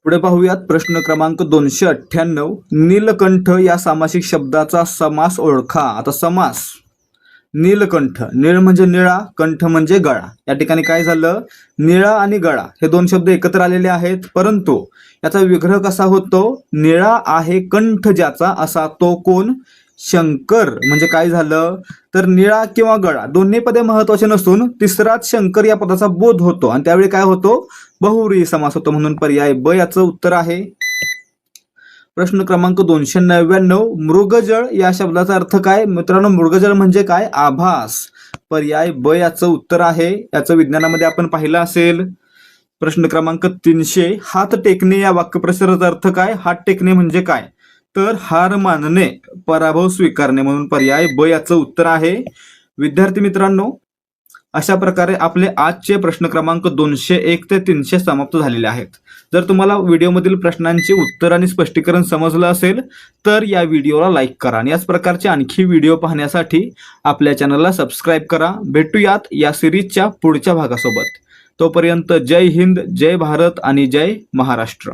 पुढे पाहूयात प्रश्न क्रमांक 298. नीलकंठ या सामासिक शब्दाचा समास ओळखा. आता समास नीलकंठ, नीळ म्हणजे निळा, कंठ म्हणजे गळा. या ठिकाणी काय झालं, निळा आणि गळा हे दोन शब्द एकत्र आलेले आहेत, परंतु याचा विग्रह कसा होतो, निळा आहे कंठ ज्याचा असा तो कोण, शंकर. म्हणजे काय झालं तर निळा किंवा गळा दोन्ही पदे महत्वाचे नसून तिसराच शंकर या पदाचा बोध होतो आणि त्यावेळी काय होतो, बहुव्रीही समास होतो. म्हणून पर्याय ब याचं उत्तर आहे. प्रश्न क्रमांक 299. मृगजळ या शब्दाचा अर्थ काय. मित्रांनो, मृगजळ म्हणजे काय, आभास. पर्याय ब याचं उत्तर आहे. याचं विज्ञानामध्ये आपण पाहिलं असेल. प्रश्न क्रमांक 300. हात टेकणे या वाक्यप्रचाराचा अर्थ काय. हात टेकणे म्हणजे काय, तर हार मानणे, पराभव स्वीकारणे. म्हणून पर्याय ब याचं उत्तर आहे. विद्यार्थी मित्रांनो, अशा प्रकारे आपले आजचे प्रश्न क्रमांक 201 ते 300 समाप्त झालेले आहेत. जर तुम्हाला व्हिडिओमधील प्रश्नांचे उत्तर आणि स्पष्टीकरण समजलं असेल तर या व्हिडिओला लाईक करा आणि याच प्रकारचे आणखी व्हिडिओ पाहण्यासाठी आपल्या चॅनलला सबस्क्राईब करा. भेटूयात या सिरीजच्या पुढच्या भागासोबत. तोपर्यंत जय हिंद, जय भारत आणि जय महाराष्ट्र.